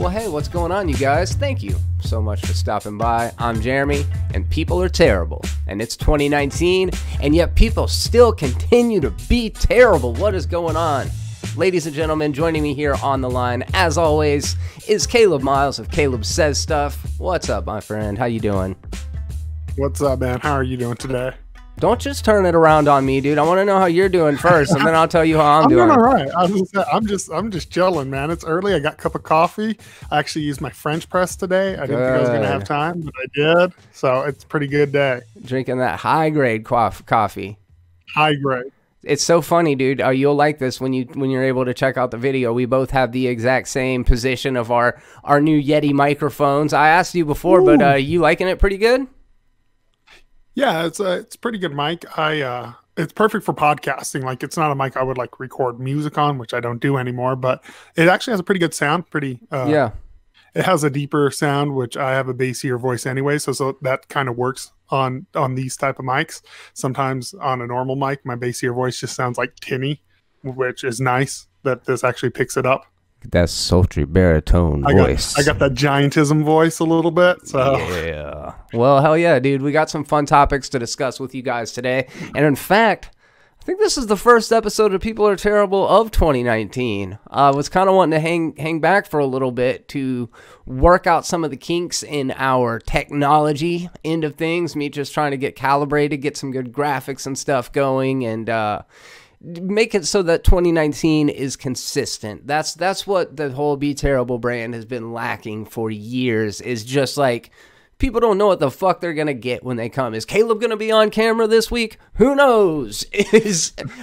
Well, hey, what's going on, you guys? Thank you so much for stopping by. I'm Jeremy, and people are terrible. And it's 2019, and yet people still continue to be terrible. What is going on? Ladies and gentlemen, joining me here on the line, as always, is Caleb Miles of CalebSaysStuff. What's up, my friend? How you doing? What's up, man? How are you doing today? Don't just turn it around on me, dude. I want to know how you're doing first, and then I'll tell you how I'm doing. I'm doing all right. I'm just chilling, man. It's early. I got a cup of coffee. I actually used my French press today. I didn't think I was going to have time, but I did. So it's a pretty good day. Drinking that high-grade coffee. High grade. It's so funny, dude. You'll like this when you're able to check out the video. We both have the exact same position of our new Yeti microphones. I asked you before, Ooh. but you liking it pretty good? Yeah, it's a pretty good mic. It's perfect for podcasting. Like, it's not a mic I would like record music on, which I don't do anymore, but it actually has a pretty good sound. Yeah. It has a deeper sound, which I have a bassier voice anyway, so that kind of works on these type of mics. Sometimes on a normal mic, my bassier voice just sounds like tinny, which is nice that this actually picks it up. That sultry baritone voice. I got that giantism voice a little bit. So yeah. Well, hell yeah, dude. We got some fun topics to discuss with you guys today. And in fact, I think this is the first episode of People Are Terrible of 2019. I was kind of wanting to hang back for a little bit to work out some of the kinks in our technology end of things. Me just trying to get calibrated, get some good graphics and stuff going, and make it so that 2019 is consistent. That's what the whole Be Terrible brand has been lacking for years, is just like, people don't know what the fuck they're gonna get when they come. Is Caleb gonna be on camera this week? Who knows?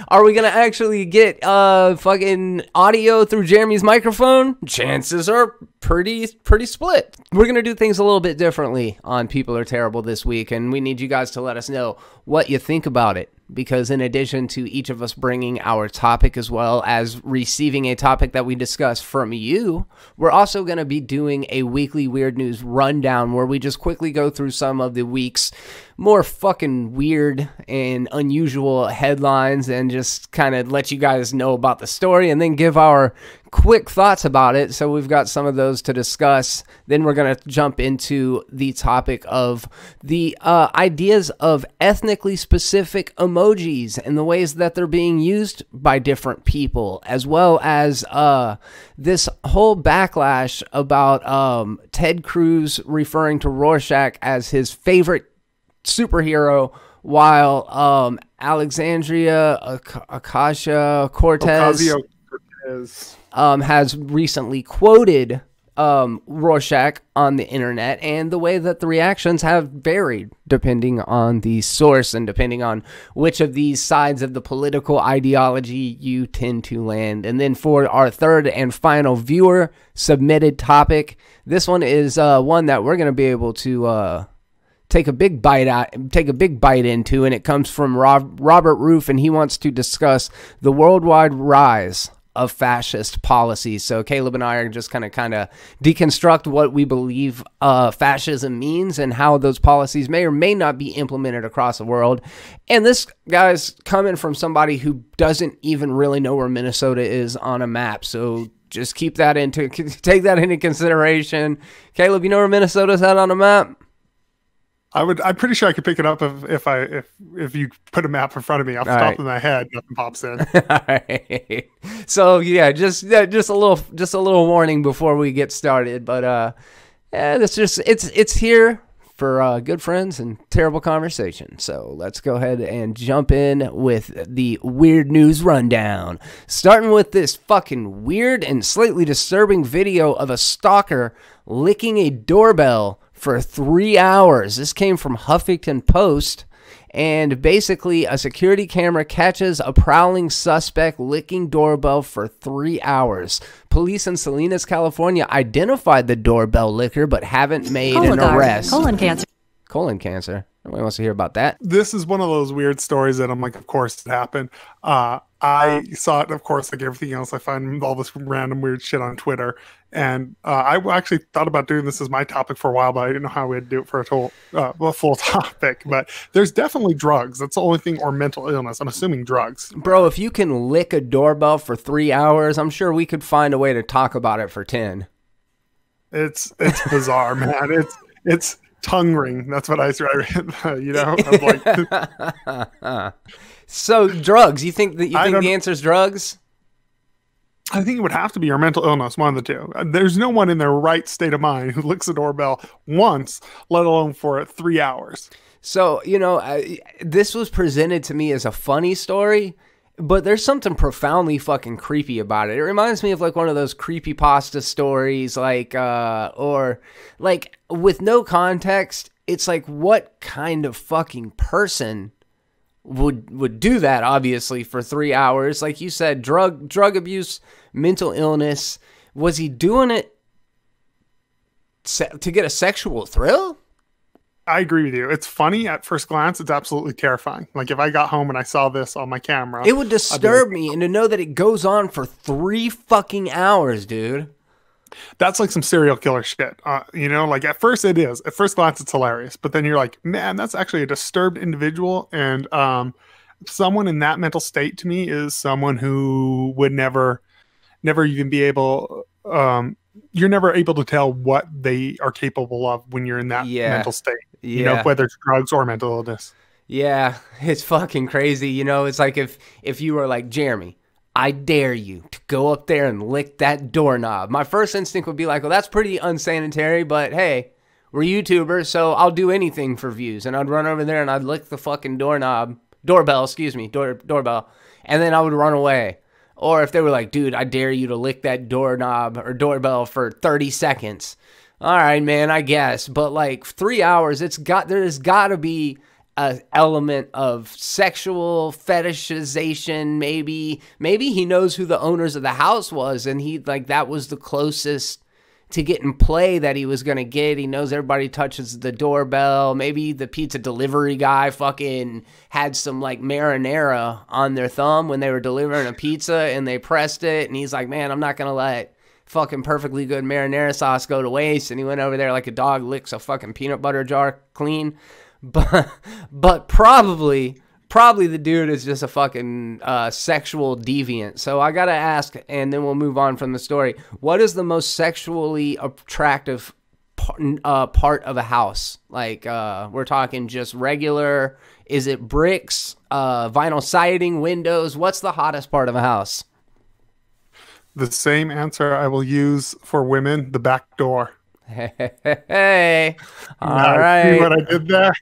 Are we gonna actually get fucking audio through Jeremy's microphone? Chances are pretty split. We're gonna do things a little bit differently on People Are Terrible this week, and we need you guys to let us know what you think about it. Because in addition to each of us bringing our topic as well as receiving a topic that we discuss from you, we're also going to be doing a weekly Weird News rundown where we just quickly go through some of the week's more fucking weird and unusual headlines and just kind of let you guys know about the story and then give our quick thoughts about it. So we've got some of those to discuss. Then we're going to jump into the topic of the ideas of ethnically specific emojis and the ways that they're being used by different people, as well as this whole backlash about Ted Cruz referring to Rorschach as his favorite superhero, while Alexandria Ocasio-Cortez has recently quoted Rorschach on the internet, and the way that the reactions have varied depending on the source and depending on which of these sides of the political ideology you tend to land. And then for our third and final viewer submitted topic, this one is one that we're going to be able to take a big bite into, and it comes from Robert Roof, and he wants to discuss the worldwide rise of fascist policies. So Caleb and I are just kind of deconstruct what we believe fascism means and how those policies may or may not be implemented across the world. And this guy's coming from somebody who doesn't even really know where Minnesota is on a map. So just take that into consideration. Caleb, you know where Minnesota's at on a map? I'm pretty sure I could pick it up if you put a map in front of me. Off the top of my head, nothing pops in. All right. So yeah, just a little warning before we get started. But yeah, it's here for good friends and terrible conversation. So let's go ahead and jump in with the weird news rundown. Starting with this fucking weird and slightly disturbing video of a stalker licking a doorbell for 3 hours. This came from Huffington Post, and basically a security camera catches a prowling suspect licking doorbell for 3 hours. Police in Salinas, California identified the doorbell licker but haven't made an arrest. Colon cancer. Colon cancer. Nobody wants to hear about that. This is one of those weird stories that I'm like, of course it happened. I saw it, of course, like everything else. I find all this random weird shit on Twitter. And I actually thought about doing this as my topic for a while, but I didn't know how we'd do it for a full topic. But there's definitely drugs. That's the only thing, or mental illness. I'm assuming drugs. Bro, if you can lick a doorbell for 3 hours, I'm sure we could find a way to talk about it for 10. It's bizarre, man. It's tongue ring. That's what I you know. I'm like, so drugs. You think the answer is drugs? I think it would have to be your mental illness, one of the two. There's no one in their right state of mind who licks a doorbell once, let alone for 3 hours. So, you know, this was presented to me as a funny story, but there's something profoundly fucking creepy about it. It reminds me of like one of those creepypasta stories, like, or like with no context. It's like, what kind of fucking person would do that, obviously, for 3 hours? Like you said, drug abuse, mental illness. Was he doing it to get a sexual thrill? I agree with you. It's funny at first glance. It's absolutely terrifying. Like if I got home and I saw this on my camera, it would disturb me, and to know that it goes on for 3 fucking hours, dude. That's like some serial killer shit. You know, like at first it is. At first glance, it's hilarious. But then you're like, man, that's actually a disturbed individual. And someone in that mental state to me is someone who would never even be able, you're never able to tell what they are capable of when you're in that mental state. You know, whether it's drugs or mental illness. Yeah, it's fucking crazy. You know, it's like if you were like, Jeremy, I dare you to go up there and lick that doorknob. My first instinct would be like, well, that's pretty unsanitary, but hey, we're YouTubers, so I'll do anything for views. And I'd run over there and I'd lick the fucking doorbell, and then I would run away. Or if they were like, dude, I dare you to lick that doorknob or doorbell for 30 seconds. All right, man, I guess. But like 3 hours, there's got to be an element of sexual fetishization. Maybe he knows who the owners of the house was, and he like that was the closest to getting play that he was gonna get. He knows everybody touches the doorbell. Maybe the pizza delivery guy fucking had some like marinara on their thumb when they were delivering a pizza, and they pressed it, and he's like, man, I'm not gonna let fucking perfectly good marinara sauce go to waste. And he went over there like a dog licks a fucking peanut butter jar clean. But probably the dude is just a fucking sexual deviant. So I gotta ask, and then we'll move on from the story. What is the most sexually attractive part of a house? Like we're talking just regular. Is it bricks, vinyl siding, windows? What's the hottest part of a house? The same answer I will use for women: the back door. Hey, all right. See what I did there?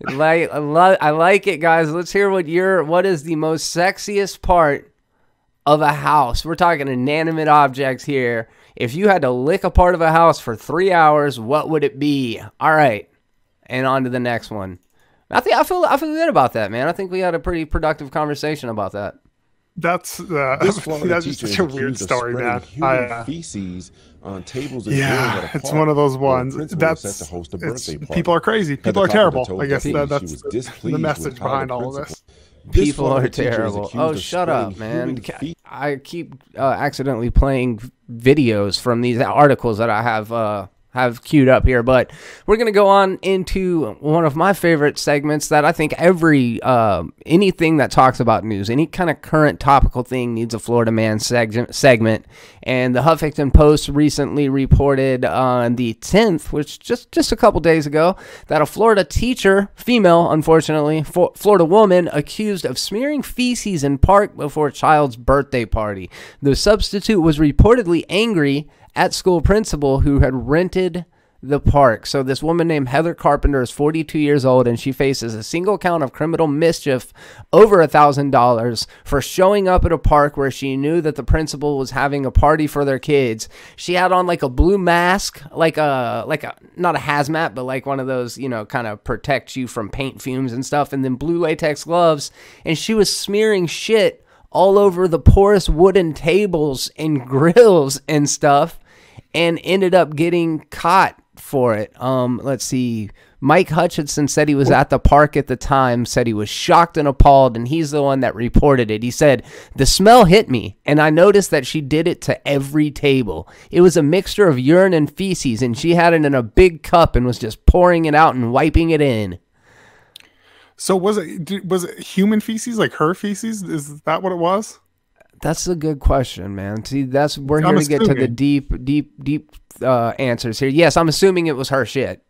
I like it, guys. Let's hear what is the most sexiest part of a house. We're talking inanimate objects here. If you had to lick a part of a house for 3 hours, what would it be? All right, and on to the next one. I feel good about that, man. I think we had a pretty productive conversation about that. That's just such a weird story, man. Feces on tables and it's one of those ones. People are crazy. People are terrible. I guess that's the message behind all of this. People are terrible. Oh, shut up, man. I keep accidentally playing videos from these articles that I have queued up here, but we're going to go on into one of my favorite segments that I think anything that talks about news, any kind of current topical thing needs a Florida Man segment. And the Huffington Post recently reported on the 10th, which just a couple days ago, that a Florida teacher, female, unfortunately, Florida woman, accused of smearing feces in park before a child's birthday party. The substitute was reportedly angry at school principal who had rented the park. So this woman named Heather Carpenter is 42 years old, and she faces a single count of criminal mischief over $1,000 for showing up at a park where she knew that the principal was having a party for their kids. She had on like a blue mask, like a not a hazmat, but like one of those, you know, kind of protects you from paint fumes and stuff, and then blue latex gloves, and she was smearing shit all over the porous wooden tables and grills and stuff, and ended up getting caught for it. Let's see. Mike Hutchinson said he was at the park at the time, said he was shocked and appalled, and he's the one that reported it. He said, the smell hit me, and I noticed that she did it to every table. It was a mixture of urine and feces, and she had it in a big cup and was just pouring it out and wiping it in. So was it human feces, like her feces? Is that what it was? That's a good question, man. See, we're here to get to the deep answers here. Yes, I'm assuming it was her shit.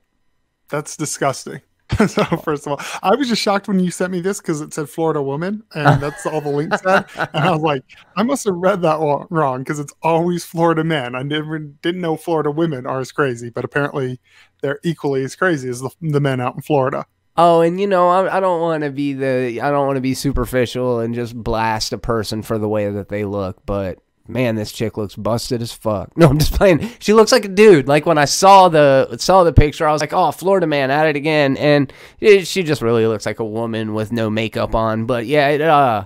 That's disgusting. So first of all, I was just shocked when you sent me this because it said Florida woman, and that's all the link said. And I was like, I must have read that wrong because it's always Florida men. I didn't know Florida women are as crazy, but apparently they're equally as crazy as the men out in Florida. Oh, and I don't want to be superficial and just blast a person for the way that they look, but man, this chick looks busted as fuck. No, I'm just playing. She looks like a dude. Like when I saw the picture, I was like, oh, Florida man at it again. And she just really looks like a woman with no makeup on. But yeah,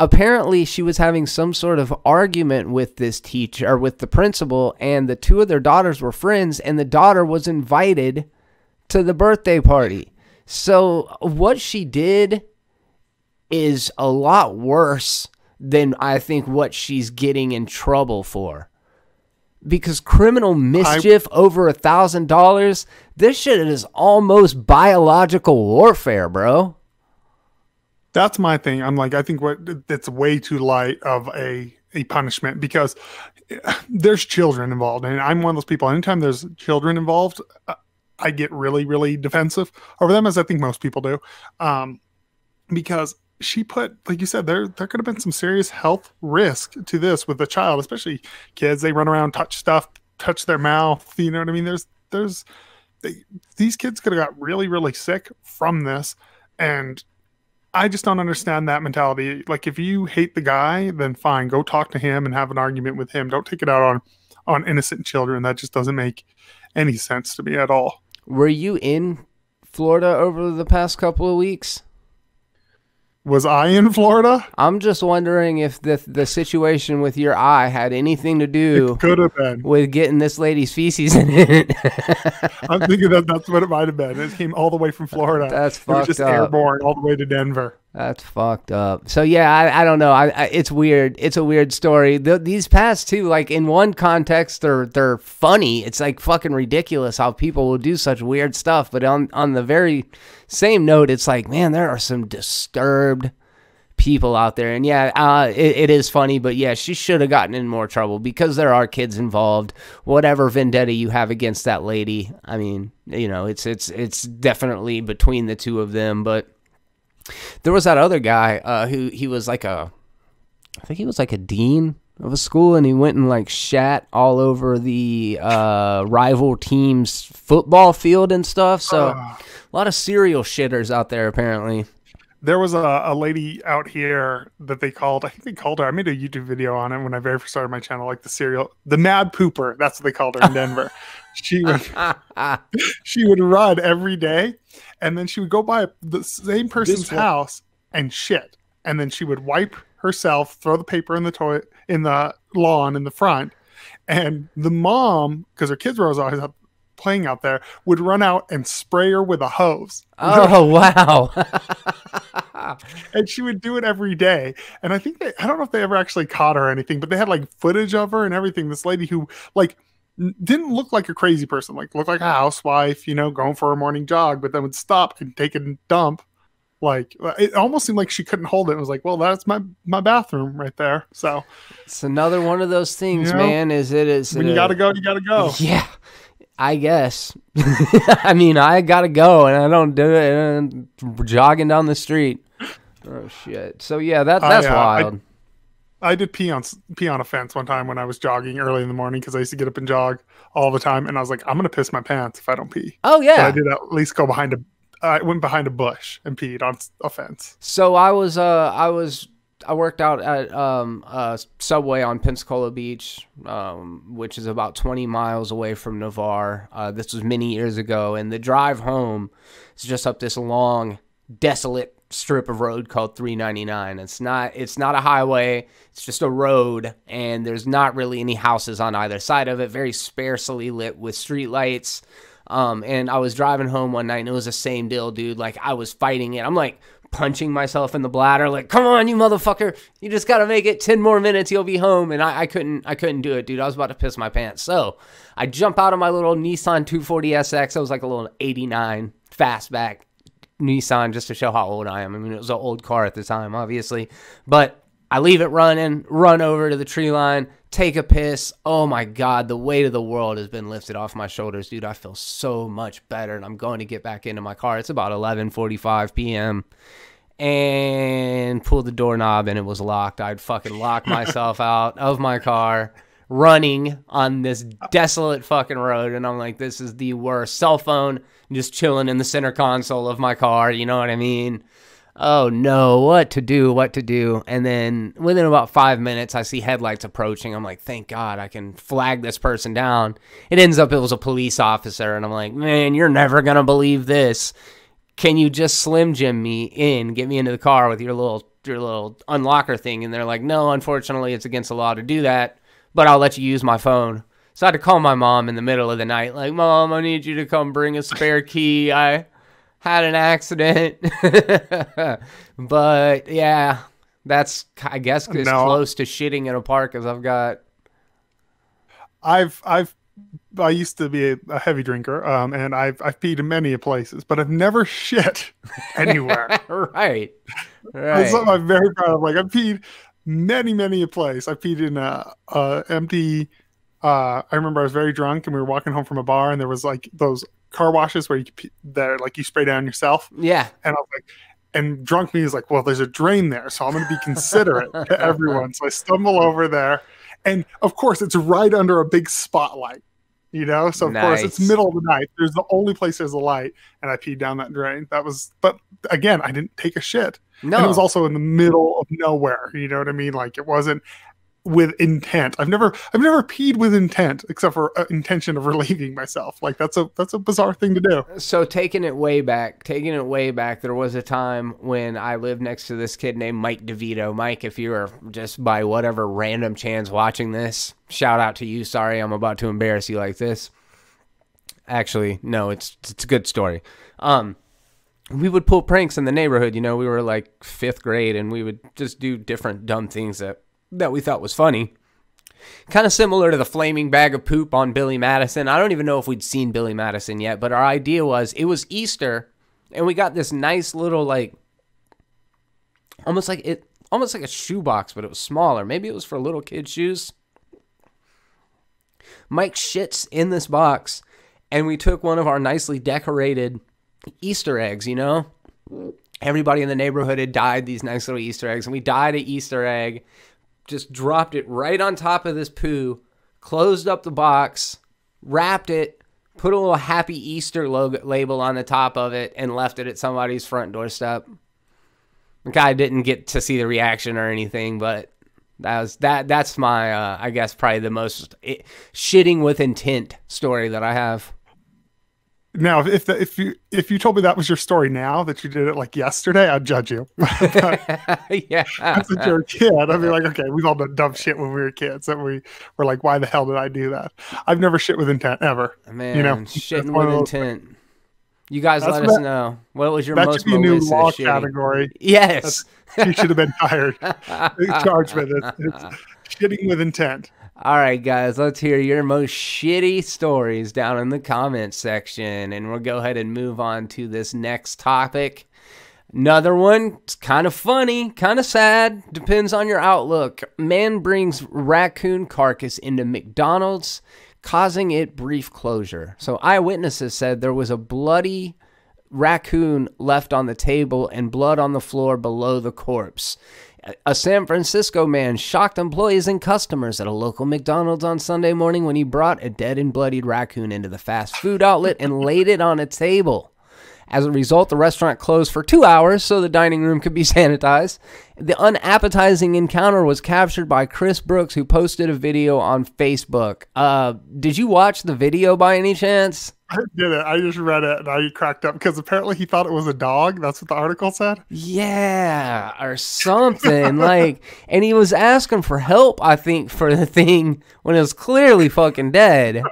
apparently she was having some sort of argument with this teacher or with the principal, and the two of their daughters were friends, and the daughter was invited to the birthday party. So what she did is a lot worse than I think what she's getting in trouble for. Because criminal mischief over $1,000, this shit is almost biological warfare, bro. That's my thing. I'm like, I think it's way too light of a punishment because there's children involved. And I'm one of those people, anytime there's children involved, I get really, really defensive over them, as I think most people do. Because she put, like you said, there could have been some serious health risk to this with the child, especially kids. They run around, touch stuff, touch their mouth. You know what I mean? These kids could have got really, really sick from this. And I just don't understand that mentality. Like, if you hate the guy, then fine, go talk to him and have an argument with him. Don't take it out on innocent children. That just doesn't make any sense to me at all. Were you in Florida over the past couple of weeks? Was I in Florida? I'm just wondering if the situation with your eye had anything to do with getting this lady's feces in it. I'm thinking that's what it might have been. It came all the way from Florida. That's fucked up. It was just airborne all the way to Denver. That's fucked up. So yeah, I don't know. It's weird. It's a weird story. These past two, like in one context, they're funny. It's like fucking ridiculous how people will do such weird stuff. But on the very same note, it's like, man, there are some disturbed people out there. And yeah, it is funny. But yeah, she should have gotten in more trouble because there are kids involved. Whatever vendetta you have against that lady, I mean, it's definitely between the two of them. But there was that other guy who he was like I think he was like a dean of a school, and he went and like shat all over the rival team's football field and stuff. So a lot of serial shitters out there apparently. There was a lady out here that I think they called her. I made a YouTube video on it when I very first started my channel, like the mad pooper. That's what they called her in Denver. She would run every day, and then she would go by the same person's house and shit. And then she would wipe herself, throw the paper in the toilet, in the lawn in the front. And the mom, because her kids were always up playing out there, would run out and spray her with a hose. Oh, wow. And she would do it every day. And I think I don't know if they ever actually caught her or anything, but they had like footage of her and everything. This lady who like didn't look like a crazy person, like looked like a housewife, going for a morning jog, but then would stop and take a dump. Like, it almost seemed like she couldn't hold it. It was like, well, that's my bathroom right there. So it's another one of those things, man. When you gotta go, you gotta go. Yeah, I guess. I mean, I gotta go, and I don't do it. And I'm jogging down the street. Oh shit. So yeah, that's wild. I did pee on a fence one time when I was jogging early in the morning because I used to get up and jog all the time, and I was like, I'm gonna piss my pants if I don't pee. Oh yeah. So I did at least go I went behind a bush and peed on a fence. So I worked out at Subway on Pensacola Beach, which is about 20 miles away from Navarre. This was many years ago, and the drive home is just up this long, desolate strip of road called 399. It's not a highway. It's just a road, and there's not really any houses on either side of it. Very sparsely lit with street lights. And I was driving home one night, and it was the same deal, dude. Like, I was fighting it. I'm like punching myself in the bladder, like, come on, you motherfucker. You just got to make it 10 more minutes. You'll be home. And I couldn't do it, dude. I was about to piss my pants. So I jump out of my little Nissan 240SX. I was like a little 89 fastback Nissan, just to show how old I am. I mean, it was an old car at the time, obviously. But I leave it running, run over to the tree line, take a piss. Oh my God, the weight of the world has been lifted off my shoulders, dude. I feel so much better, and I'm going to get back into my car. It's about 11:45 p.m. and pulled the doorknob, and it was locked. I'd fucking locked myself out of my car, running on this desolate fucking road, and I'm like, this is the worst. Cell phone just chilling in the center console of my car, you know what I mean? Oh no, what to do? And then within about 5 minutes, I see headlights approaching. I'm like, thank God I can flag this person down. It ends up it was a police officer, and I'm like, man, you're never gonna believe this. Can you just Slim Jim me in, get me into the car with your little unlocker thing? And they're like, no, unfortunately, it's against the law to do that, but I'll let you use my phone. So I had to call my mom in the middle of the night, like, Mom, I need you to come bring a spare key. I had an accident. But yeah, that's, I guess, as close to shitting in a park as I've got. I used to be a heavy drinker, and I've peed in many places, but I've never shit anywhere. Right. That's something I'm very proud of. Like, I've peed many a place. I peed in a empty. I remember I was very drunk, and we were walking home from a bar, and there was like those car washes where you spray down yourself. Yeah. And I was like, and drunk me is like, well, there's a drain there, so I'm going to be considerate to everyone. So I stumble over there. And of course, it's right under a big spotlight, you know? So of course, it's middle of the night. There's the only place there's a light, and I peed down that drain. But again, I didn't take a shit. No. And it was also in the middle of nowhere. You know what I mean? Like, it wasn't with intent. I've never peed with intent, except for intention of relieving myself. Like, that's a bizarre thing to do. So taking it way back, there was a time when I lived next to this kid named Mike DeVito. Mike, if you are just by whatever random chance watching this, shout out to you. Sorry, I'm about to embarrass you like this. Actually, no, it's a good story. We would pull pranks in the neighborhood. You know, we were like 5th grade, and we would just do different dumb things that we thought was funny. Kind of similar to the flaming bag of poop on Billy Madison. I don't even know if we'd seen Billy Madison yet, but our idea was, it was Easter, and we got this nice little, like, almost like a shoebox, but it was smaller. Maybe it was for little kids' shoes. Mike shits in this box, and we took one of our nicely decorated Easter eggs, you know? Everybody in the neighborhood had dyed these nice little Easter eggs, and we dyed an Easter egg, just dropped it right on top of this poo, closed up the box, wrapped it, put a little Happy Easter label on the top of it, and left it at somebody's front doorstep. The guy didn't get to see the reaction or anything, but that's my, I guess, probably the most shitting with intent story that I have. Now, if you told me that was your story now, that you did it like yesterday, I'd judge you. Yeah. As a you're a kid, I'd be like, okay, we've all done dumb shit when we were kids, and we were like, why the hell did I do that? I've never shit with intent, ever. Man, you know, shitting with intent. You guys let us know. What was your most Melissa new law category? Yes. You should have been fired. Charged with it. It's shitting with intent. All right, guys, let's hear your most shitty stories down in the comments section, and we'll go ahead and move on to this next topic. Another one, it's kind of funny, kind of sad, depends on your outlook. Man brings raccoon carcass into McDonald's, causing it brief closure. So eyewitnesses said there was a bloody raccoon left on the table and blood on the floor below the corpse. A San Francisco man shocked employees and customers at a local McDonald's on Sunday morning when he brought a dead and bloodied raccoon into the fast food outlet and laid it on a table. As a result, the restaurant closed for 2 hours so the dining room could be sanitized. The unappetizing encounter was captured by Chris Brooks, who posted a video on Facebook. Did you watch the video by any chance? I didn't. I just read it and I cracked up because apparently he thought it was a dog. That's what the article said. Yeah, or something. Like, and he was asking for help, I think, for the thing when it was clearly fucking dead.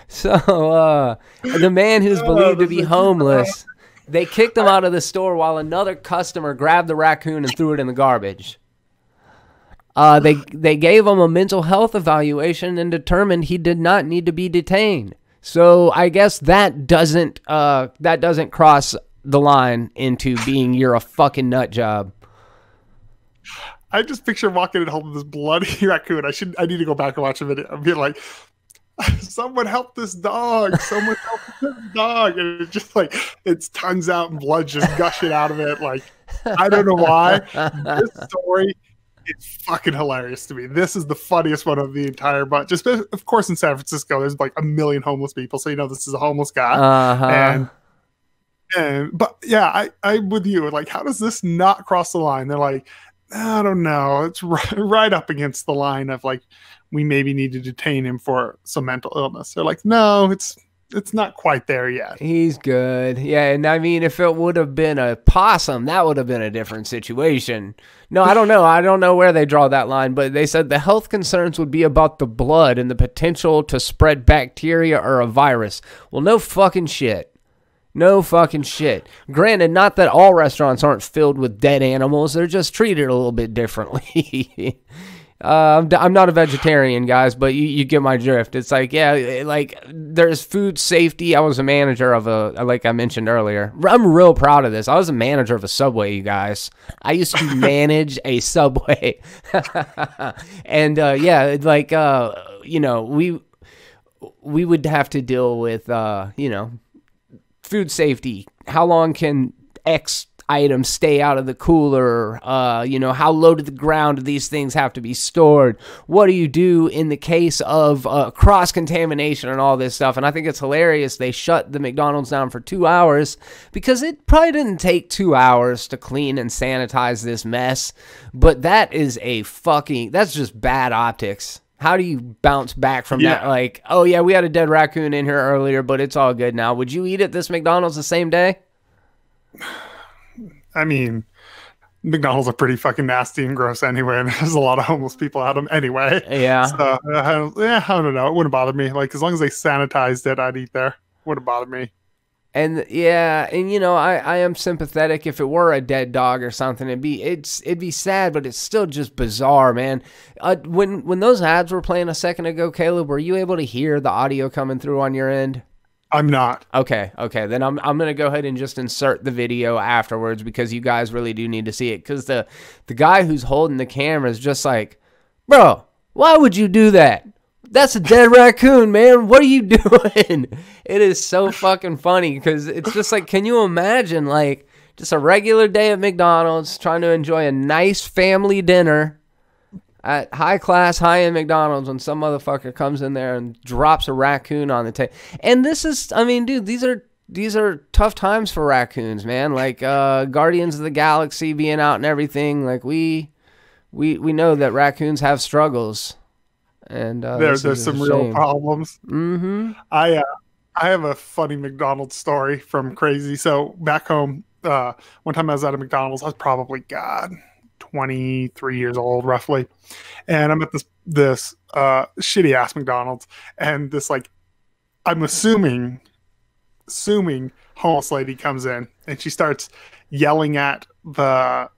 So, the man who's believed to be homeless, they kicked him out of the store while another customer grabbed the raccoon and threw it in the garbage. They gave him a mental health evaluation and determined he did not need to be detained. So I guess that doesn't cross the line into being you're a fucking nut job. I just picture walking at home with this bloody raccoon. I need to go back and watch a video. I'm being like, someone help this dog. Someone help this dog. And it's just like, its tongue's out and blood just gushing out of it. Like, I don't know why. This story is fucking hilarious to me. This is the funniest one of the entire bunch. Just, of course, in San Francisco, there's like 1 million homeless people. So, you know, this is a homeless guy. But yeah, I'm with you. Like, how does this not cross the line? They're like, I don't know. It's right up against the line of like, we maybe need to detain him for some mental illness. They're like, no, it's not quite there yet. He's good. Yeah, and I mean, if it would have been a possum, that would have been a different situation. No, I don't know. I don't know where they draw that line, but they said the health concerns would be about the blood and the potential to spread bacteria or a virus. Well, no fucking shit. No fucking shit. Granted, not that all restaurants aren't filled with dead animals. They're just treated a little bit differently. I'm not a vegetarian, guys, but you get my drift. It's like, yeah, like there's food safety. I was a manager of like I mentioned earlier. I'm real proud of this. I was a manager of a Subway, you guys. I used to manage a Subway. And yeah, like, you know, we would have to deal with, you know, food safety. How long can X items stay out of the cooler? You know, how low to the ground do these things have to be stored? What do you do in the case of cross-contamination and all this stuff? And I think it's hilarious they shut the McDonald's down for 2 hours because it probably didn't take 2 hours to clean and sanitize this mess. But that is that's just bad optics. How do you bounce back from that? Like, oh, yeah, we had a dead raccoon in here earlier, but it's all good now. Would you eat at this McDonald's the same day? I mean, McDonald's are pretty fucking nasty and gross anyway, and there's a lot of homeless people at them anyway. Yeah. So, I don't know. It wouldn't bother me. Like, as long as they sanitized it, I'd eat there. Wouldn't bother me. And yeah, and you know, I am sympathetic. If it were a dead dog or something, it'd be sad, but it's still just bizarre, man. When those ads were playing a second ago, Caleb, were you able to hear the audio coming through on your end? I'm not. Okay. Then I'm gonna go ahead and just insert the video afterwards because you guys really do need to see it. Because the guy who's holding the camera is just like, bro, why would you do that? That's a dead raccoon, man. What are you doing? It is so fucking funny because it's just like, can you imagine like just a regular day at McDonald's trying to enjoy a nice family dinner at high-class, high-end McDonald's when some motherfucker comes in there and drops a raccoon on the table. And this is, I mean, dude, these are tough times for raccoons, man. Like Guardians of the Galaxy being out and everything. Like we know that raccoons have struggles. And there's some real problems. Mm-hmm. I have a funny McDonald's story from crazy. So back home, one time I was at a McDonald's. I was probably 23 years old, roughly, and I'm at this shitty ass McDonald's, and this like I'm assuming homeless lady comes in and she starts yelling at the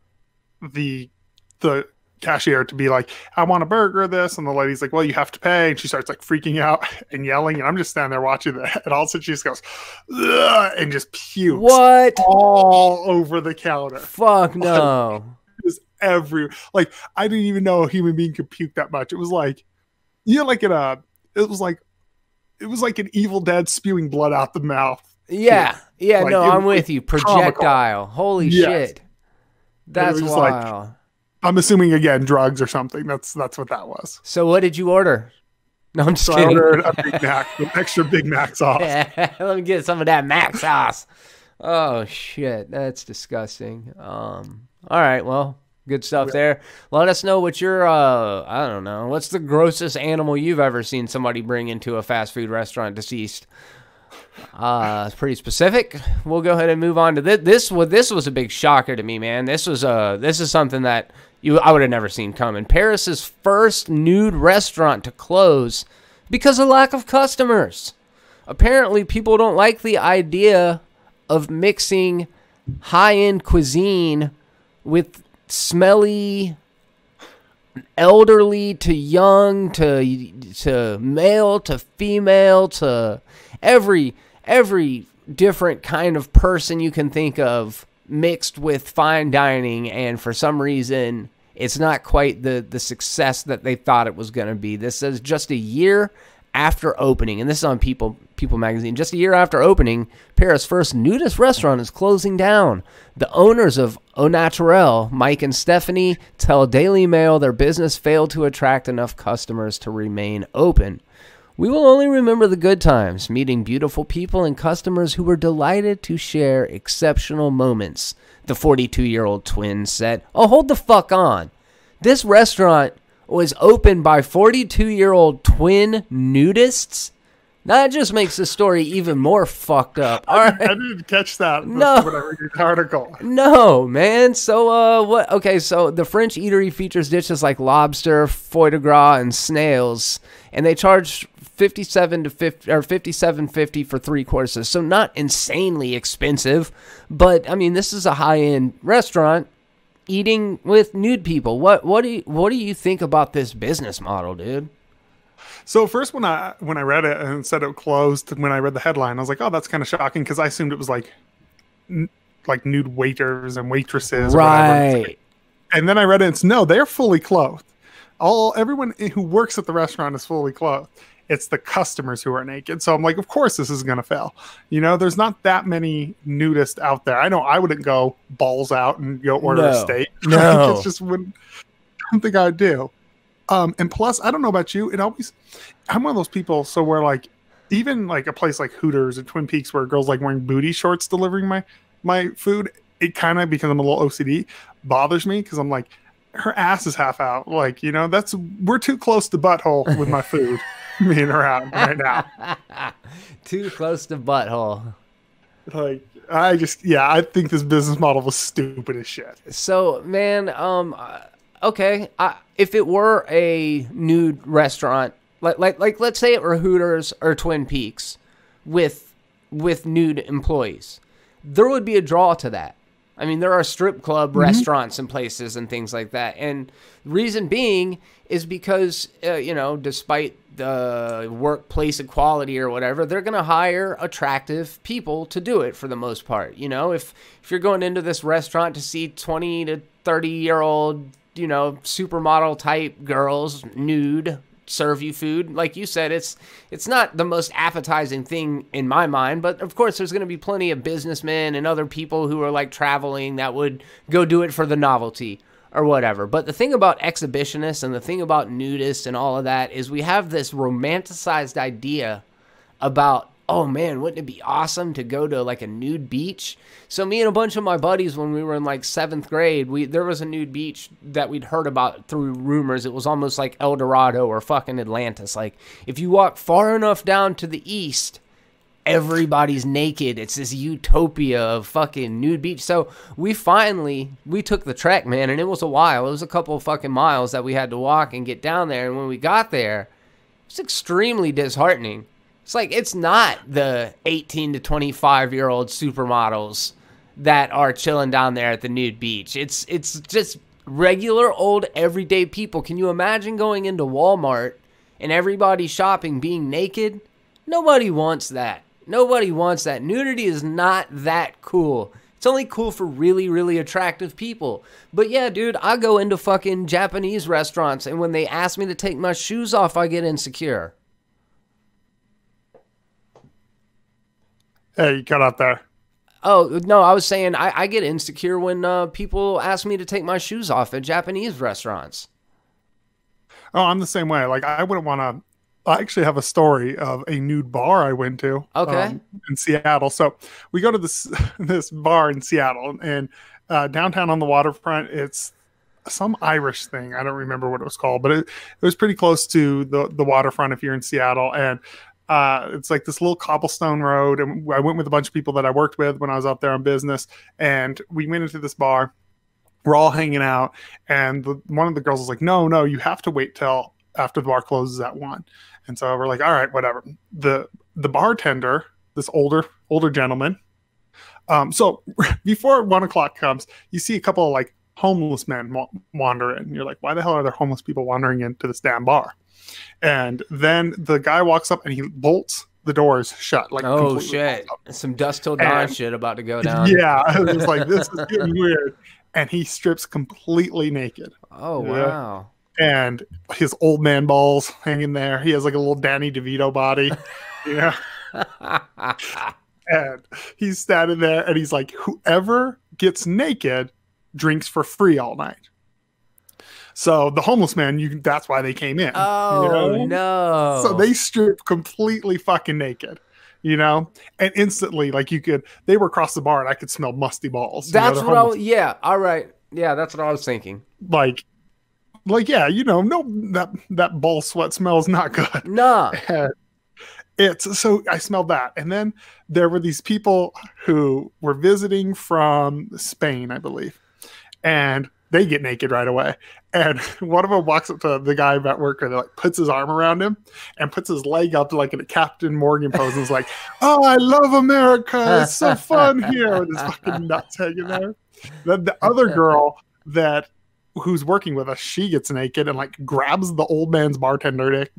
cashier to be like, I want a burger, this, and the lady's like, well, you have to pay, and she starts like freaking out and yelling, and I'm just standing there watching that, and all of a sudden she just goes and just pukes all over the counter. Fuck no. Just like I didn't even know a human being could puke that much. It was like, you know, like it was like an Evil Dead spewing blood out the mouth. Yeah, like, no, I'm with you. Projectile. comical. Holy shit. That's wild. Like, I'm assuming again drugs or something. That's what that was. So what did you order? No, I'm just kidding. I ordered a Big Mac with extra Big Mac sauce. Let me get some of that Mac sauce. Oh shit, that's disgusting. All right, well, good stuff there. Let us know what your I don't know, what's the grossest animal you've ever seen somebody bring into a fast food restaurant deceased? It's pretty specific. We'll go ahead and move on to this. This was a big shocker to me, man. This is something that I would have never seen coming. Paris's first nude restaurant to close because of lack of customers. Apparently, people don't like the idea of mixing high-end cuisine with smelly, elderly to young to male to female to every different kind of person you can think of mixed with fine dining, and for some reason It's not quite the success that they thought it was going to be. This says just a year after opening, and this is on People magazine, just a year after opening, Paris' first nudist restaurant is closing down. The owners of Au Naturel, Mike and Stephanie, tell Daily Mail their business failed to attract enough customers to remain open. We will only remember the good times, meeting beautiful people and customers who were delighted to share exceptional moments, the 42-year-old twin said. Oh, hold the fuck on. This restaurant was opened by 42-year-old twin nudists? That just makes the story even more fucked up. All right. I didn't catch that. No. When I read the article. No, man. So, what? Okay, so the French eatery features dishes like lobster, foie de gras, and snails, and they charge $57.50 for 3 courses. So not insanely expensive, but I mean, this is a high-end restaurant eating with nude people. What do you think about this business model, dude? So first, when I read it and said it closed, when I read the headline, I was like, "Oh, that's kind of shocking," because I assumed it was like nude waiters and waitresses, right? Or whatever. And then I read it. It's no, they're fully clothed. Everyone who works at the restaurant is fully clothed. It's the customers who are naked. So I'm like, of course this is going to fail. You know, there's not that many nudists out there. I know I wouldn't go balls out and go order a steak. No, It's just wouldn't. I don't think I'd do. And plus, I don't know about you. I'm one of those people. So where like, even like a place like Hooters or Twin Peaks where girls like wearing booty shorts delivering my food, it kind of, because I'm a little OCD, bothers me because I'm like, her ass is half out. Like, you know, we're too close to butthole with my food being around right now. Too close to butthole. Like, I think this business model was stupid as shit. So, man, okay, if it were a nude restaurant, like let's say it were Hooters or Twin Peaks with nude employees, there would be a draw to that. I mean, there are strip club restaurants and places and things like that. And reason being is because, despite the workplace equality or whatever, they're going to hire attractive people to do it for the most part. You know, if you're going into this restaurant to see 20 to 30-year-old, supermodel type girls nude serve you food, like you said, it's not the most appetizing thing in my mind, but of course there's going to be plenty of businessmen and other people who are like traveling that would go do it for the novelty or whatever. But the thing about exhibitionists and the thing about nudists and all of that is we have this romanticized idea about, oh man, wouldn't it be awesome to go to like a nude beach? So me and a bunch of my buddies, when we were in like 7th grade, there was a nude beach that we'd heard about through rumors. It was almost like El Dorado or fucking Atlantis. Like if you walk far enough down to the east, everybody's naked. It's this utopia of fucking nude beach. So we took the trek, man, and it was a while. It was a couple of fucking miles that we had to walk and get down there. And when we got there, it's extremely disheartening. It's like, it's not the 18 to 25-year-old supermodels that are chilling down there at the nude beach. It's just regular old everyday people. Can you imagine going into Walmart and everybody shopping being naked? Nobody wants that. Nobody wants that. Nudity is not that cool. It's only cool for really, really attractive people. But yeah, dude, I go into fucking Japanese restaurants, and when they ask me to take my shoes off, I get insecure. Hey, you cut out there. Oh, no, I was saying I get insecure when people ask me to take my shoes off at Japanese restaurants. Oh, I'm the same way. Like, I wouldn't want to... I actually have a story of a nude bar I went to in Seattle. So we go to this bar in Seattle, and downtown on the waterfront, it's some Irish thing. I don't remember what it was called, but it was pretty close to the waterfront if you're in Seattle. And it's like this little cobblestone road. And I went with a bunch of people that I worked with when I was out there on business. And we went into this bar. We're all hanging out. And one of the girls was like, no, you have to wait till after the bar closes at 1. And so we're like, all right, whatever. The bartender, this older gentleman. So before 1 o'clock comes, you see a couple of like homeless men wander in. You're like, why the hell are there homeless people wandering into this damn bar? And then the guy walks up and he bolts the doors shut. Like, oh shit, some Dust Till Dawn shit about to go down. Yeah, it was like, this is getting weird. and he strips completely naked. Oh, wow. And his old man balls hanging there. He has like a little Danny DeVito body. Yeah. And he's standing there and he's like, whoever gets naked drinks for free all night. So the homeless man, that's why they came in. Oh, no. So they stripped completely fucking naked, and instantly, like they were across the bar and I could smell musty balls. That's what all right. Yeah, that's what I was thinking. Like, yeah, no, that ball sweat smell is not good. Nah. So I smelled that. And then there were these people who were visiting from Spain, I believe. And they get naked right away. And one of them walks up to the guy at work and like puts his arm around him and puts his leg up like in a Captain Morgan pose and is like, oh, I love America. It's so fun here. With his fucking nuts hanging there. Then the other girl who's working with us, she gets naked and like grabs the old bartender dick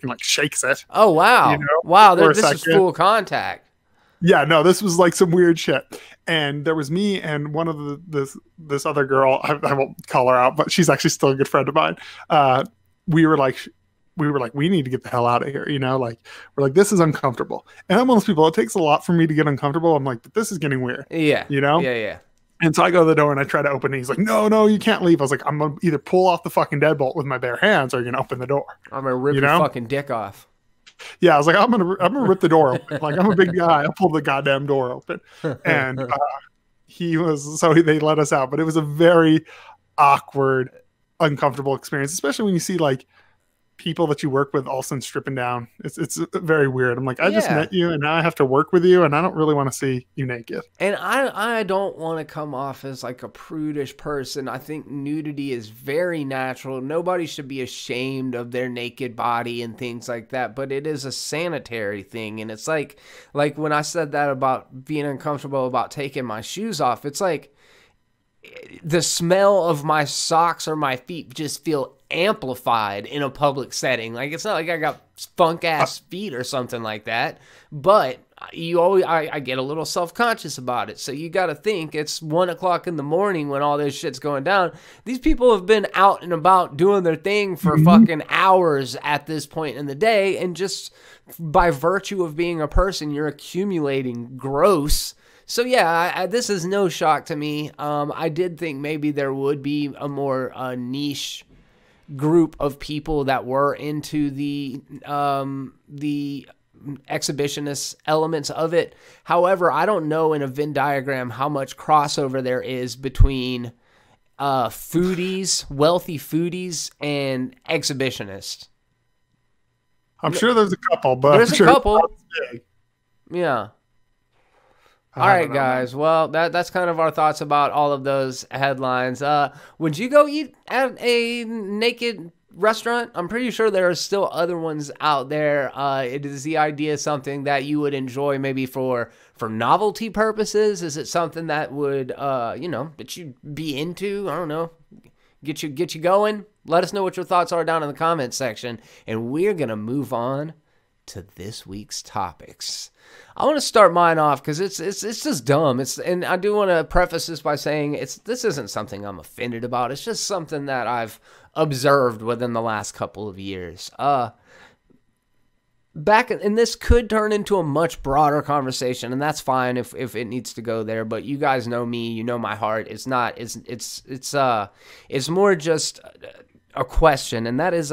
and like shakes it. Oh, wow. Wow. This is full contact. Yeah, no, this was like some weird shit. And there was me and one of this other girl, I won't call her out, but she's actually still a good friend of mine. We were like, we need to get the hell out of here. Like, we're like, this is uncomfortable. And I'm one of those people, it takes a lot for me to get uncomfortable. I'm like, but this is getting weird. Yeah. Yeah. And so I go to the door and I try to open it. He's like, no, you can't leave. I was like, I'm going to either pull off the fucking deadbolt with my bare hands or you're going to open the door. I'm going to rip your fucking dick off. Yeah, I was like, I'm gonna rip the door open. Like, I'm a big guy. I'll pull the goddamn door open. And they let us out. But it was a very awkward, uncomfortable experience, especially when you see like people that you work with all of a sudden stripping down. It's very weird. I'm like, I just met you and now I have to work with you and I don't really want to see you naked. And I don't want to come off as like a prudish person. I think nudity is very natural. Nobody should be ashamed of their naked body and things like that, but it is a sanitary thing. And it's like when I said that about being uncomfortable about taking my shoes off, it's like the smell of my socks or my feet just feel amplified in a public setting. Like, it's not like I got funk ass feet or something like that, but I get a little self-conscious about it. So you got to think it's 1 o'clock in the morning when all this shit's going down. These people have been out and about doing their thing for fucking hours at this point in the day. And just by virtue of being a person, you're accumulating gross. So yeah, this is no shock to me. I did think maybe there would be a more niche group of people that were into the exhibitionist elements of it. However, I don't know in a Venn diagram how much crossover there is between foodies, wealthy foodies, and exhibitionists. I'm sure there's a couple, but there's a couple. Yeah. All right, guys. Well, that's kind of our thoughts about all of those headlines. Would you go eat at a naked restaurant? I'm pretty sure there are still other ones out there. Is the idea something that you would enjoy maybe for novelty purposes? Is it something that would, that you'd be into? I don't know. Get you going? Let us know what your thoughts are down in the comments section. And we're going to move on to this week's topics. I want to start mine off because it's just dumb. And I do want to preface this by saying this isn't something I'm offended about. It's just something that I've observed within the last couple of years. And this could turn into a much broader conversation, and that's fine if it needs to go there. But you guys know me, you know my heart. It's not. It's more just a question, and that is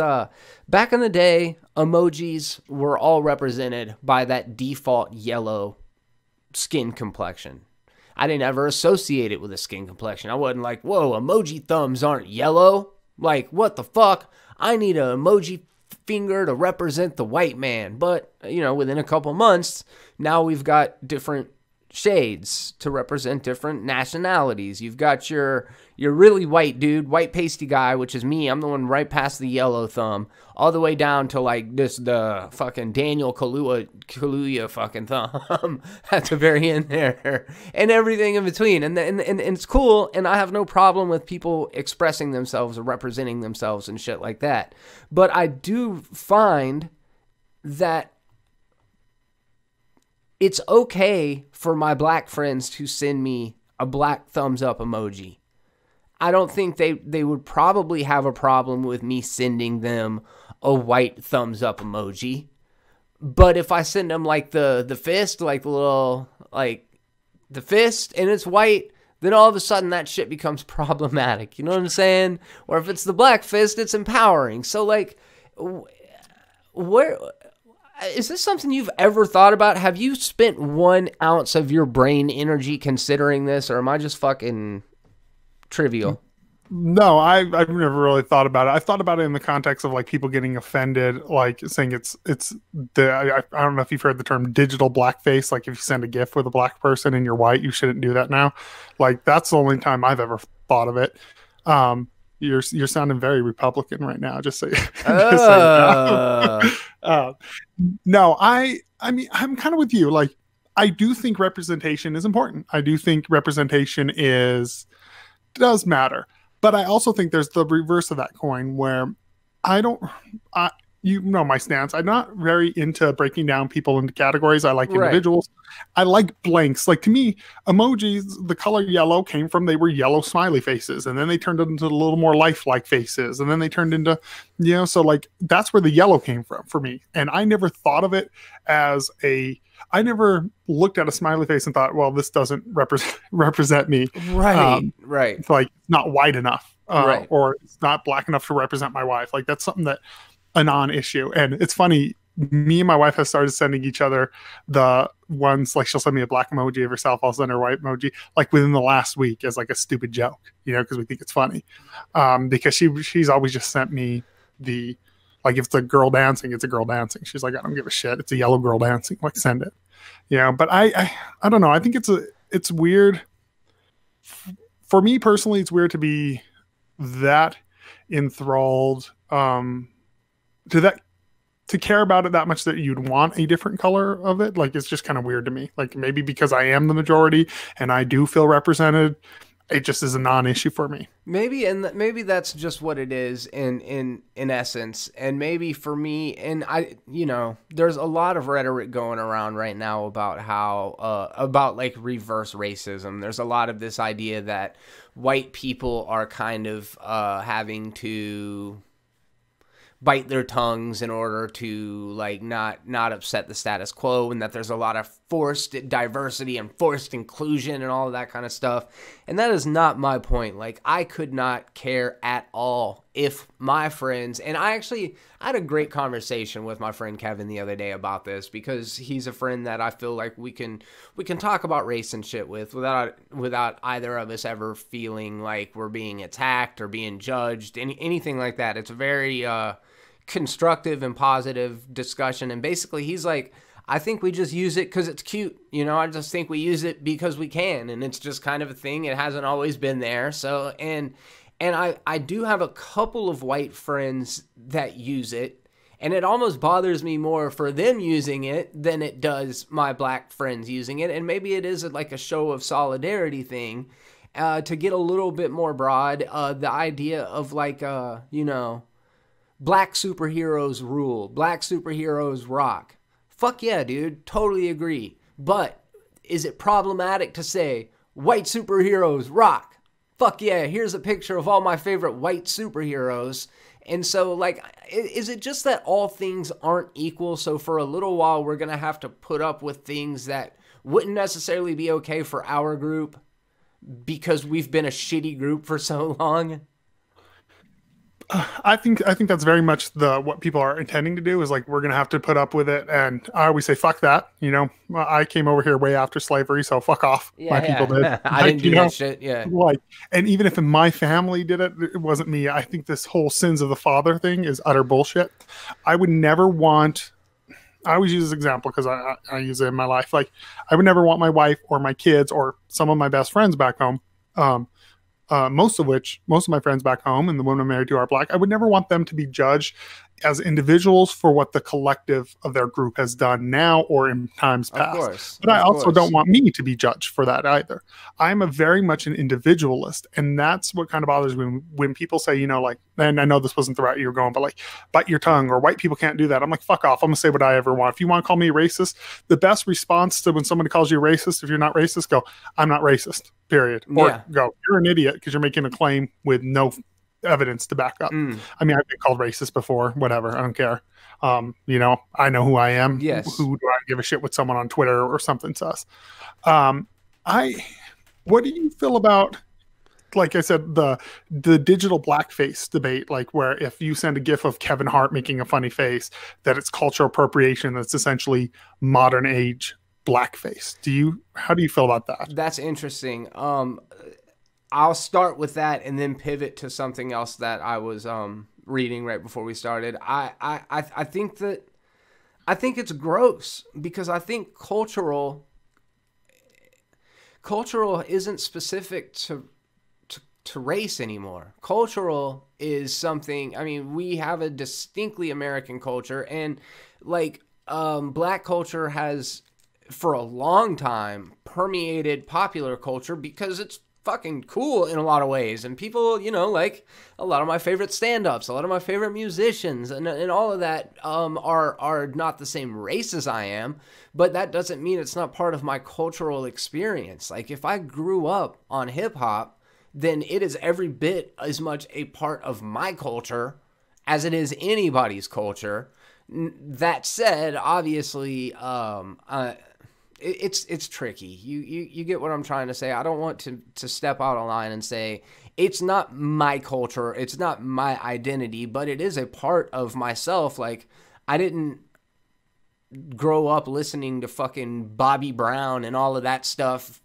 back in the day, emojis were all represented by that default yellow skin complexion. I didn't ever associate it with a skin complexion. I wasn't like, whoa, emoji thumbs aren't yellow. Like, what the fuck? I need an emoji finger to represent the white man. But, within a couple months, now we've got different shades to represent different nationalities. You've got your really white dude, white pasty guy, which is me. I'm the one right past the yellow thumb, all the way down to like the fucking Daniel Kaluuya fucking thumb at the very end there, and everything in between. And it's cool, and I have no problem with people expressing themselves or representing themselves and shit like that. But I do find that it's okay for my black friends to send me a black thumbs up emoji. I don't think they would probably have a problem with me sending them a white thumbs up emoji. But if I send them like the fist, like the little, like the fist, and it's white, then all of a sudden that shit becomes problematic. You know what I'm saying? Or if it's the black fist, it's empowering. So like, where is this something you've ever thought about? Have you spent 1 ounce of your brain energy considering this, or am I just fucking trivial? No, I've never really thought about it. I've thought about it in the context of like people getting offended, like saying it's I don't know if you've heard the term digital blackface. Like if you send a GIF with a black person and you're white, you shouldn't do that now. Like that's the only time I've ever thought of it. You're sounding very Republican right now. Just say, no. I mean, I'm kind of with you. Like I do think representation is important. I do think representation does matter. But I also think there's the reverse of that coin where you know my stance. I'm not very into breaking down people into categories. I like individuals. I like blanks. Like to me, emojis, the color yellow came from, they were yellow smiley faces. And then they turned into a little more lifelike faces. And then they turned into, you know, so like that's where the yellow came from for me. And I never thought of it as I never looked at a smiley face and thought, well, this doesn't represent me. Right. Right. It's like not white enough, right. Or it's not black enough to represent my wife. Like that's something that a non-issue. And it's funny, me and my wife have started sending each other the ones, like she'll send me a black emoji of herself, I'll send her a white emoji, like within the last week as like a stupid joke, you know, because we think it's funny. Because she's always just sent me like if it's a girl dancing, it's a girl dancing. She's like, I don't give a shit. It's a yellow girl dancing. Like send it. Yeah. But I don't know. I think it's weird. For me personally, it's weird to be that enthralled to care about it that much that you'd want a different color of it. Like it's just kind of weird to me. Like maybe because I am the majority and I do feel represented, it just is a non-issue for me. Maybe that's just what it is in essence. And maybe for me, and there's a lot of rhetoric going around right now about how about like reverse racism. There's a lot of this idea that white people are kind of having to bite their tongues in order to like not upset the status quo, and that there's a lot of forced diversity and forced inclusion and all of that kind of stuff. And that is not my point. Like I could not care at all if my friends, and I had a great conversation with my friend Kevin the other day about this, because he's a friend that I feel like we can talk about race and shit with without either of us ever feeling like we're being attacked or being judged, anything like that. It's a very constructive and positive discussion. And basically he's like, I think we just use it because it's cute. You know, I just think we use it because we can. And it's just kind of a thing. It hasn't always been there. So, and I do have a couple of white friends that use it. And it almost bothers me more for them using it than it does my black friends using it. And maybe it is like a show of solidarity thing to get a little bit more broad. The idea of like, black superheroes rule. Black superheroes rock. Fuck yeah, dude. Totally agree. But is it problematic to say white superheroes rock? Fuck yeah, here's a picture of all my favorite white superheroes. And so, like, is it just that all things aren't equal? So for a little while, we're going to have to put up with things that wouldn't necessarily be okay for our group because we've been a shitty group for so long? I think that's very much what people are intending to do, is like, we're going to have to put up with it. And I always say, fuck that. You know, I came over here way after slavery, so fuck off. Yeah, people did. I didn't do that shit. Yeah. Like, and even if my family did it, it wasn't me. I think this whole sins of the father thing is utter bullshit. I would never want, I always use this example because I use it in my life. Like, I would never want my wife or my kids or some of my best friends back home, most of my friends back home and the women I'm married to are black. I would never want them to be judged as individuals for what the collective of their group has done now or in times past. Of course. But I also don't want me to be judged for that either. I'm a very much an individualist, and that's what kind of bothers me when people say, you know, like, and I know this wasn't the route you were going, but like, bite your tongue, or white people can't do that. I'm like, fuck off. I'm gonna say what I ever want. If you want to call me racist, the best response to when somebody calls you racist, if you're not racist, go, I'm not racist, period. Or go, you're an idiot because you're making a claim with no evidence to back up. I mean, I've been called racist before, whatever, I don't care. You know, I know who I am. Yes. Who do I give a shit what someone on Twitter or something says? What do you feel about, like I said, the digital blackface debate, like where if you send a gif of Kevin Hart making a funny face, that it's cultural appropriation, that's essentially modern age blackface. How do you feel about that? That's interesting. I'll start with that and then pivot to something else that I was reading right before we started. I think it's gross because I think cultural isn't specific to race anymore. Cultural is something, I mean, we have a distinctly American culture, and like black culture has for a long time permeated popular culture because it's fucking cool in a lot of ways, and people, you know, like a lot of my favorite stand-ups, a lot of my favorite musicians, and all of that are not the same race as I am, but that doesn't mean it's not part of my cultural experience. Like if I grew up on hip-hop, then it is every bit as much a part of my culture as it is anybody's culture. That said, obviously, it's tricky. You get what I'm trying to say. I don't want to step out of line and say it's not my culture, it's not my identity, but it is a part of myself. Like I didn't grow up listening to fucking Bobby Brown and all of that stuff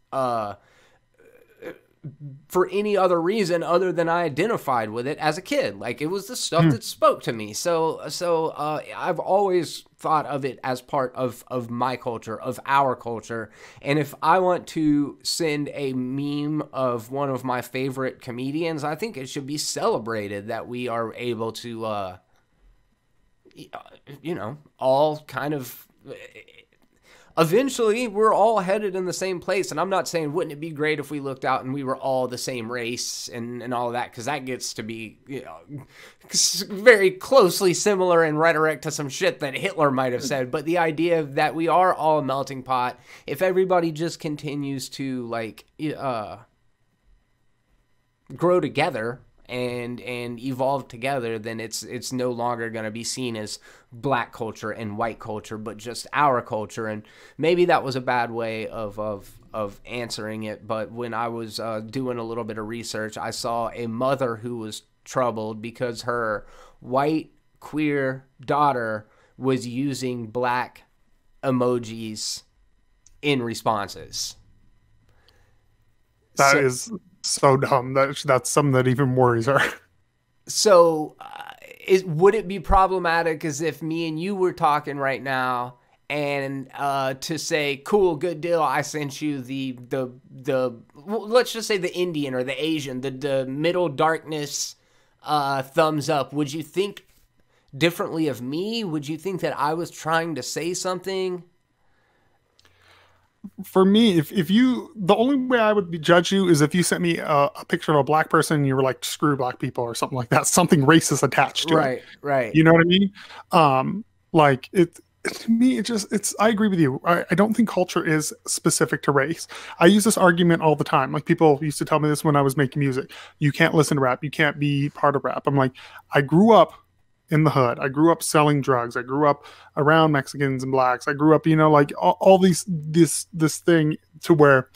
for any other reason other than I identified with it as a kid. Like it was the stuff that spoke to me. So I've always thought of it as part of my culture, of our culture. And if I want to send a meme of one of my favorite comedians, I think it should be celebrated that we are able to, you know, all kind of... Eventually, we're all headed in the same place, and I'm not saying wouldn't it be great if we looked out and we were all the same race and all of that, because that gets to be, you know, very closely similar in rhetoric to some shit that Hitler might have said. But the idea that we are all a melting pot, if everybody just continues to like grow together and evolve together, then it's no longer going to be seen as black culture and white culture, but just our culture. And maybe that was a bad way of answering it, but when I was doing a little bit of research, I saw a mother who was troubled because her white queer daughter was using black emojis in responses. That is so dumb. That's something that even worries her. So would it be problematic as if me and you were talking right now and to say, cool, good deal, I sent you the let's just say the Indian or the Asian, the middle darkness thumbs up, would you think differently of me? Would you think that I was trying to say something? For me, if you, the only way I would judge you is if you sent me a picture of a black person and you were like, screw black people or something like that, something racist attached to it. Right. You know what I mean? Like to me, I agree with you. I don't think culture is specific to race. I use this argument all the time. Like people used to tell me this when I was making music. You can't listen to rap. You can't be part of rap. I'm like, I grew up in the hood. I grew up selling drugs. I grew up around Mexicans and blacks. I grew up, you know, like all this thing to where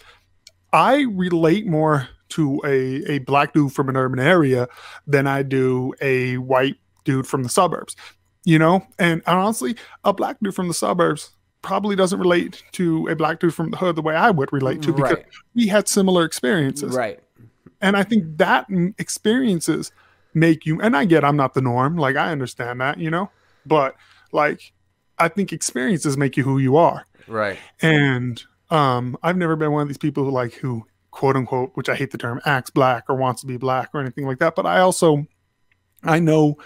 I relate more to a black dude from an urban area than I do a white dude from the suburbs, you know? And honestly, a black dude from the suburbs probably doesn't relate to a black dude from the hood the way I would relate to, because we had similar experiences. Right. And I think that experiences make you, and I get I'm not the norm, like I understand that, you know, but like I think experiences make you who you are. Right. And I've never been one of these people who quote unquote, which I hate the term, acts black or wants to be black or anything like that. But I know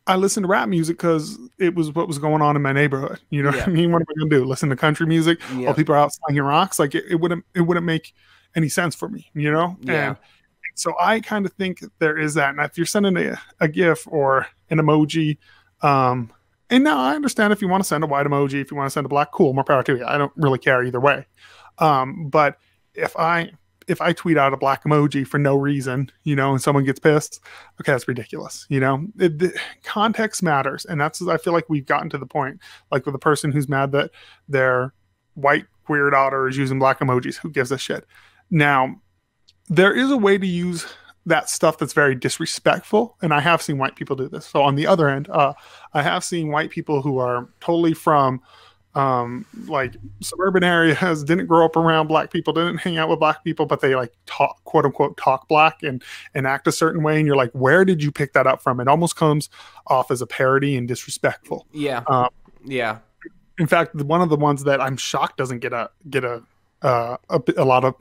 I listened to rap music because it was what was going on in my neighborhood. You know what I mean? What am I gonna do? Listen to country music while people are out slinging rocks? Like it wouldn't make any sense for me, you know? And so I kind of think there is that. And if you're sending a GIF or an emoji, and now I understand if you want to send a white emoji, if you want to send a black, cool, more power to you. I don't really care either way. But if I tweet out a black emoji for no reason, you know, and someone gets pissed, okay, that's ridiculous. You know, the context matters. And I feel like we've gotten to the point, like with the person who's mad that their white queer daughter is using black emojis. Who gives a shit? Now, there is a way to use that stuff that's very disrespectful. And I have seen white people do this. So on the other end, I have seen white people who are totally from like suburban areas, didn't grow up around black people, didn't hang out with black people, but they like talk, quote unquote, talk black and act a certain way. And you're like, where did you pick that up from? It almost comes off as a parody and disrespectful. Yeah. In fact, one of the ones that I'm shocked doesn't get a lot of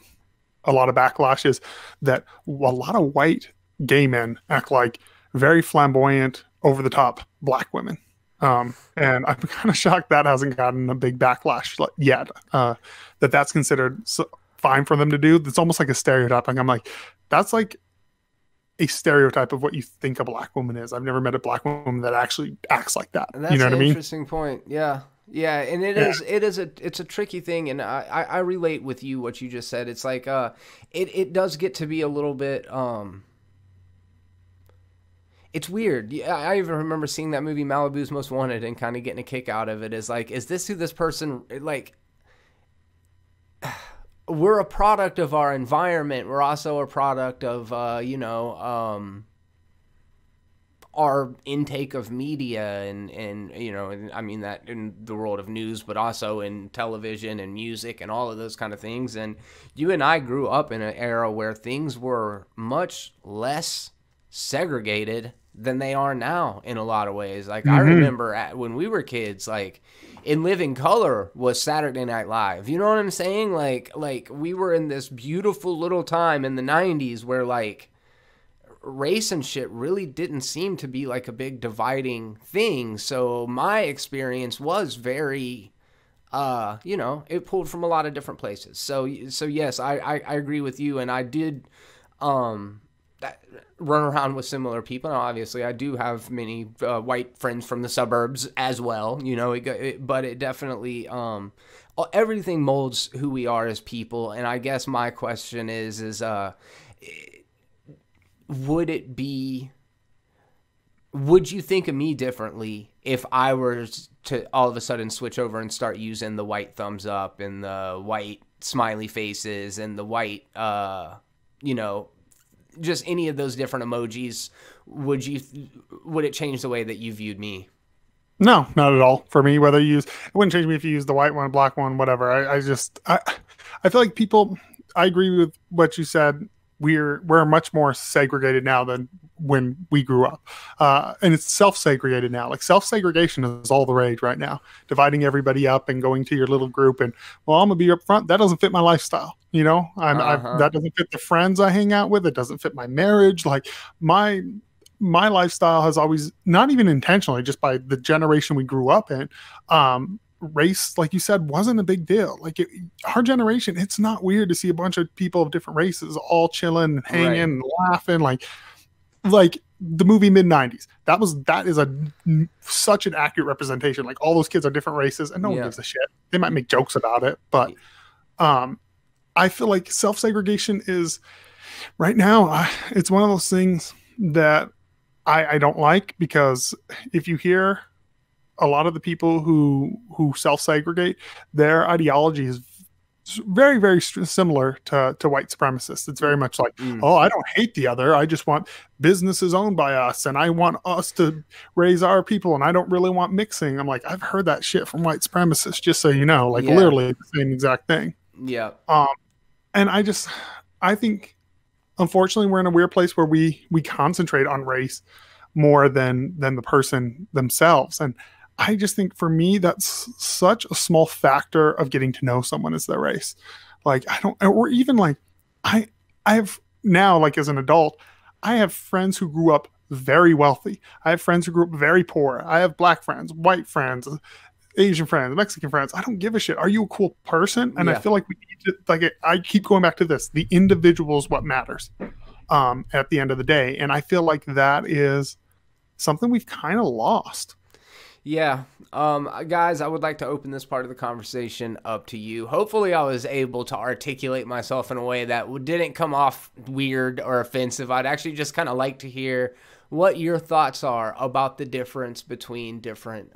backlash is that a lot of white gay men act like very flamboyant, over the top black women. And I'm kind of shocked that hasn't gotten a big backlash yet. That's considered fine for them to do. That's almost like a stereotype. Like, I'm like, that's like a stereotype of what you think a black woman is. I've never met a black woman that actually acts like that. That's you know what I mean? Interesting point. Yeah. Yeah. And it's a tricky thing. And I relate with you, what you just said. It's like, it does get to be a little bit, it's weird. Yeah, I even remember seeing that movie Malibu's Most Wanted and kind of getting a kick out of it. Is like, is this who this person, like, we're a product of our environment. We're also a product of, our intake of media and I mean that in the world of news, but also in television and music and all of those kind of things. And you and I grew up in an era where things were much less segregated than they are now in a lot of ways. Like, I remember when we were kids, like, In Living Color was Saturday Night Live. You know what I'm saying? Like we were in this beautiful little time in the 90s where, like, race and shit really didn't seem to be like a big dividing thing. So my experience was very, it pulled from a lot of different places. So yes, I agree with you. And I did, run around with similar people. Now, obviously, I do have many white friends from the suburbs as well, but it definitely, everything molds who we are as people. And I guess my question is would you think of me differently if I were to all of a sudden switch over and start using the white thumbs up and the white smiley faces and the white, just any of those different emojis? Would it change the way that you viewed me? No, not at all. For me, it wouldn't change me if you use the white one, black one, whatever. I feel like people, I agree with what you said. We're much more segregated now than when we grew up. And it's self-segregated now. Like, self-segregation is all the rage right now. Dividing everybody up and going to your little group and, well, I'm going to be up front. That doesn't fit my lifestyle. That doesn't fit the friends I hang out with. It doesn't fit my marriage. Like, my lifestyle has always, not even intentionally, just by the generation we grew up in, race, like you said, wasn't a big deal. Like, our generation, it's not weird to see a bunch of people of different races all chilling and hanging and laughing. Like the movie Mid-90s, that is such an accurate representation. Like, all those kids are different races and no one gives a shit. They might make jokes about it, but I feel like self-segregation is, right now, it's one of those things that I don't like, because if you hear a lot of the people who self-segregate, their ideology is very, very similar to white supremacists. It's very much like, oh, I don't hate the other. I just want businesses owned by us, and I want us to raise our people, and I don't really want mixing. I'm like, I've heard that shit from white supremacists, just so you know, like literally the same exact thing. Yeah. And I think, unfortunately, we're in a weird place where we concentrate on race more than the person themselves. And I just think, for me, that's such a small factor of getting to know someone as their race. Like, I have now, like, as an adult, I have friends who grew up very wealthy. I have friends who grew up very poor. I have black friends, white friends, Asian friends, Mexican friends. I don't give a shit. Are you a cool person? And I feel like we need to, like, I keep going back to this. The individual is what matters at the end of the day. And I feel like that is something we've kind of lost. Yeah. Guys, I would like to open this part of the conversation up to you. Hopefully I was able to articulate myself in a way that didn't come off weird or offensive. I'd actually just kind of like to hear what your thoughts are about the difference between different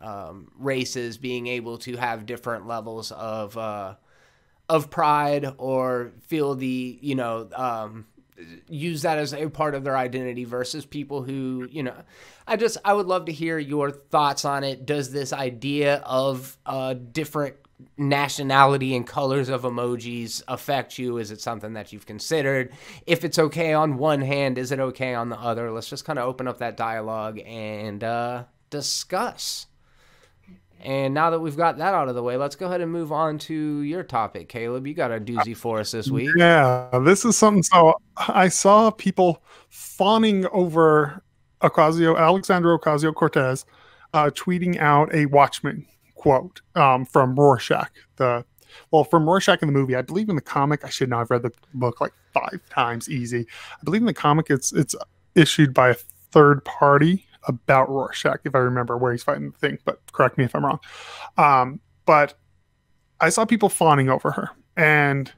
races being able to have different levels of pride or feel the, you know, use that as a part of their identity versus people who, you know, I would love to hear your thoughts on it. Does this idea of different nationality and colors of emojis affect you? Is it something that you've considered? If it's okay on one hand, is it okay on the other? Let's just kind of open up that dialogue and discuss. And now that we've got that out of the way, let's go ahead and move on to your topic, Caleb. You got a doozy for us this week. Yeah, this is something. So I saw people fawning over Alexandria Ocasio-Cortez tweeting out a Watchmen quote from Rorschach. From Rorschach in the movie. I believe in the comic, I should know, I've read the book like 5 times easy. I believe in the comic it's issued by a third party about Rorschach, if I remember where he's fighting the thing, but correct me if I'm wrong. But I saw people fawning over her, and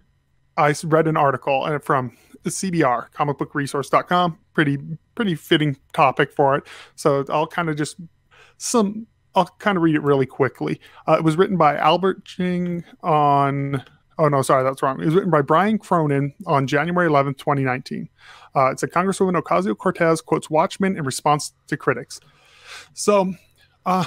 I read an article from CBR, comicbookresource.com, pretty fitting topic for it. So I'll kind of read it really quickly. It was written by Albert Ching on, oh no, sorry, that's wrong. It was written by Brian Cronin on January 11th, 2019. It said Congresswoman Ocasio-Cortez quotes Watchmen in response to critics. So I'll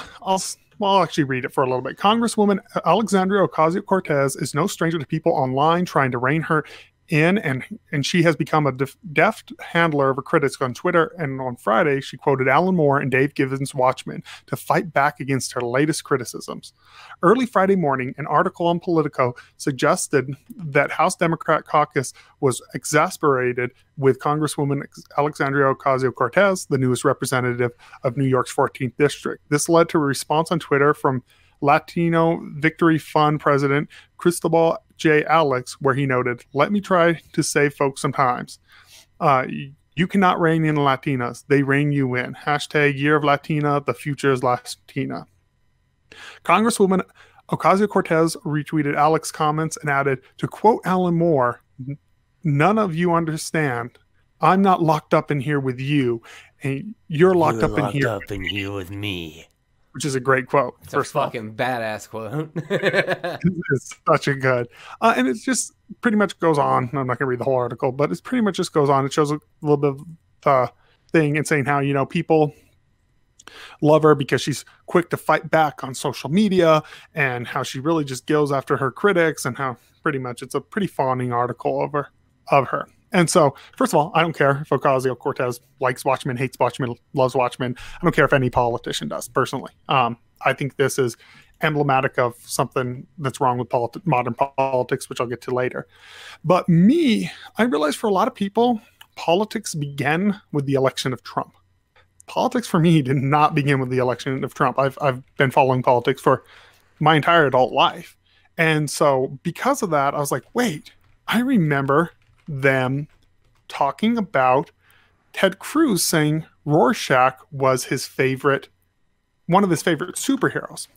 actually read it for a little bit. Congresswoman Alexandria Ocasio-Cortez is no stranger to people online trying to rein her in, and she has become a deft handler of her critics on Twitter. And on Friday, she quoted Alan Moore and Dave Gibbons' Watchmen to fight back against her latest criticisms. Early Friday morning, an article on Politico suggested that House Democrat caucus was exasperated with Congresswoman Alexandria Ocasio-Cortez, the newest representative of New York's 14th district. This led to a response on Twitter from Latino Victory Fund president Cristobal J. Alex, where he noted, "Let me try to save folks sometimes. You cannot rein in Latinas. They rein you in. Hashtag Year of Latina. The future is Latina." Congresswoman Ocasio-Cortez retweeted Alex's comments and added, to quote Alan Moore, "None of you understand. I'm not locked up in here with you, and you're locked up in here with me." Which is a great quote. It's a fucking badass quote. It's such a good. And it just pretty much goes on. I'm not going to read the whole article, but it pretty much just goes on. It shows a little bit of the thing and saying how, you know, people love her because she's quick to fight back on social media, and how she really just goes after her critics, and how pretty much it's a pretty fawning article of her. And so, first of all, I don't care if Ocasio-Cortez likes Watchmen, hates Watchmen, loves Watchmen. I don't care if any politician does, personally. I think this is emblematic of something that's wrong with modern politics, which I'll get to later. But I realize for a lot of people, politics began with the election of Trump. Politics for me did not begin with the election of Trump. I've been following politics for my entire adult life. And so because of that, I was like, wait, I remember them talking about Ted Cruz saying Rorschach was one of his favorite superheroes.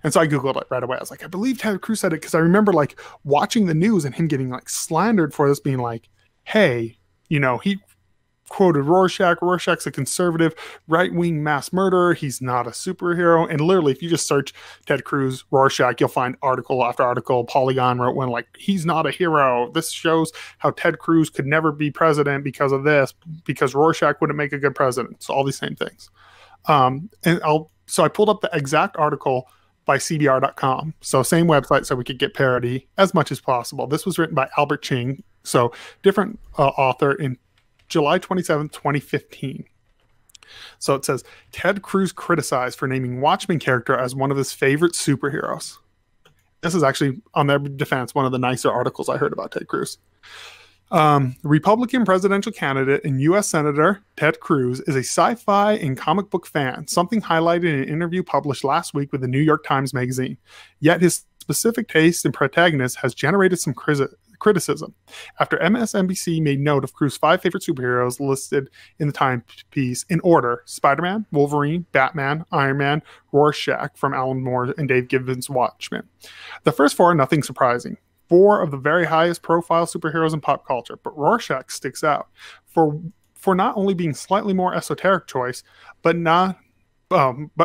And so I Googled it right away. I was like, I believe Ted Cruz said it, because I remember like watching the news and him getting like slandered for this, being like, hey, you know, he quoted Rorschach. Rorschach's a conservative, right-wing mass murderer. He's not a superhero. And literally, if you just search Ted Cruz, Rorschach, you'll find article after article. Polygon wrote one like, he's not a hero. This shows how Ted Cruz could never be president because of this, because Rorschach wouldn't make a good president. So all these same things. So I pulled up the exact article by CBR.com. So same website, so we could get parody as much as possible. This was written by Albert Ching. So different author in July 27, 2015. So it says, Ted Cruz criticized for naming Watchmen character as one of his favorite superheroes. This is actually, on their defense, one of the nicer articles I heard about Ted Cruz. Republican presidential candidate and U.S. Senator Ted Cruz is a sci-fi and comic book fan, something highlighted in an interview published last week with the New York Times Magazine. Yet his specific taste and protagonist has generated some criticism. After MSNBC made note of Cruz's 5 favorite superheroes listed in the timepiece in order: Spider-Man, Wolverine, Batman, Iron Man, Rorschach from Alan Moore and Dave Gibbons' Watchmen. The first 4 are nothing surprising. 4 of the very highest profile superheroes in pop culture, but Rorschach sticks out for not only being slightly more esoteric choice, but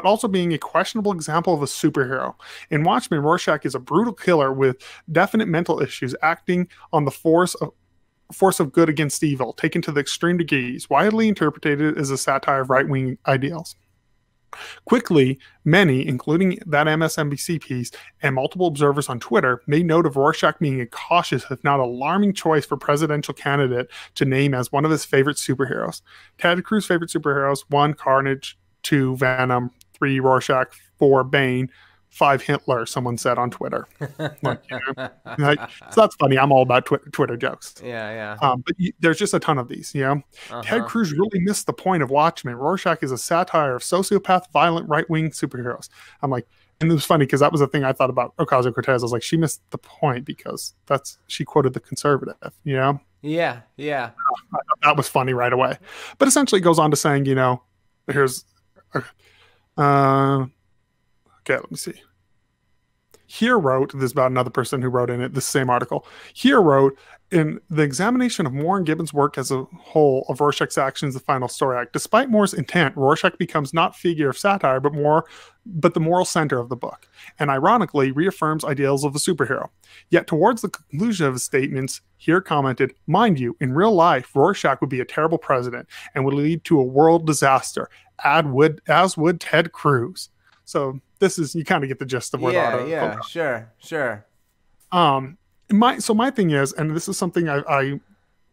also being a questionable example of a superhero. In Watchmen, Rorschach is a brutal killer with definite mental issues, acting on the force of good against evil, taken to the extreme degrees, widely interpreted as a satire of right-wing ideals. Quickly, many, including that MSNBC piece and multiple observers on Twitter, made note of Rorschach being a cautious, if not alarming, choice for presidential candidate to name as one of his favorite superheroes. Ted Cruz's favorite superheroes: 1, Carnage; 2, Venom; 3, Rorschach; 4, Bane; 5, Hitler, someone said on Twitter. So that's funny. I'm all about Twitter jokes. Yeah. But there's just a ton of these, Ted Cruz really missed the point of Watchmen. Rorschach is a satire of sociopath, violent, right-wing superheroes. I'm like, and it was funny because that was the thing I thought about Ocasio-Cortez. I was like, she missed the point because she quoted the conservative, Yeah. I thought that was funny right away. But essentially it goes on to saying, here's... okay, let me see. Here wrote, this is about another person who wrote in it, this same article. Here wrote, in the examination of Moore and Gibbons' work as a whole of Rorschach's actions, the final story act, despite Moore's intent, Rorschach becomes not figure of satire, but the moral center of the book, and ironically reaffirms ideals of a superhero. Yet towards the conclusion of his statements, here commented, mind you, in real life, Rorschach would be a terrible president and would lead to a world disaster, as would Ted Cruz. So this is, you kind of get the gist of what sure. My thing is, and this is something I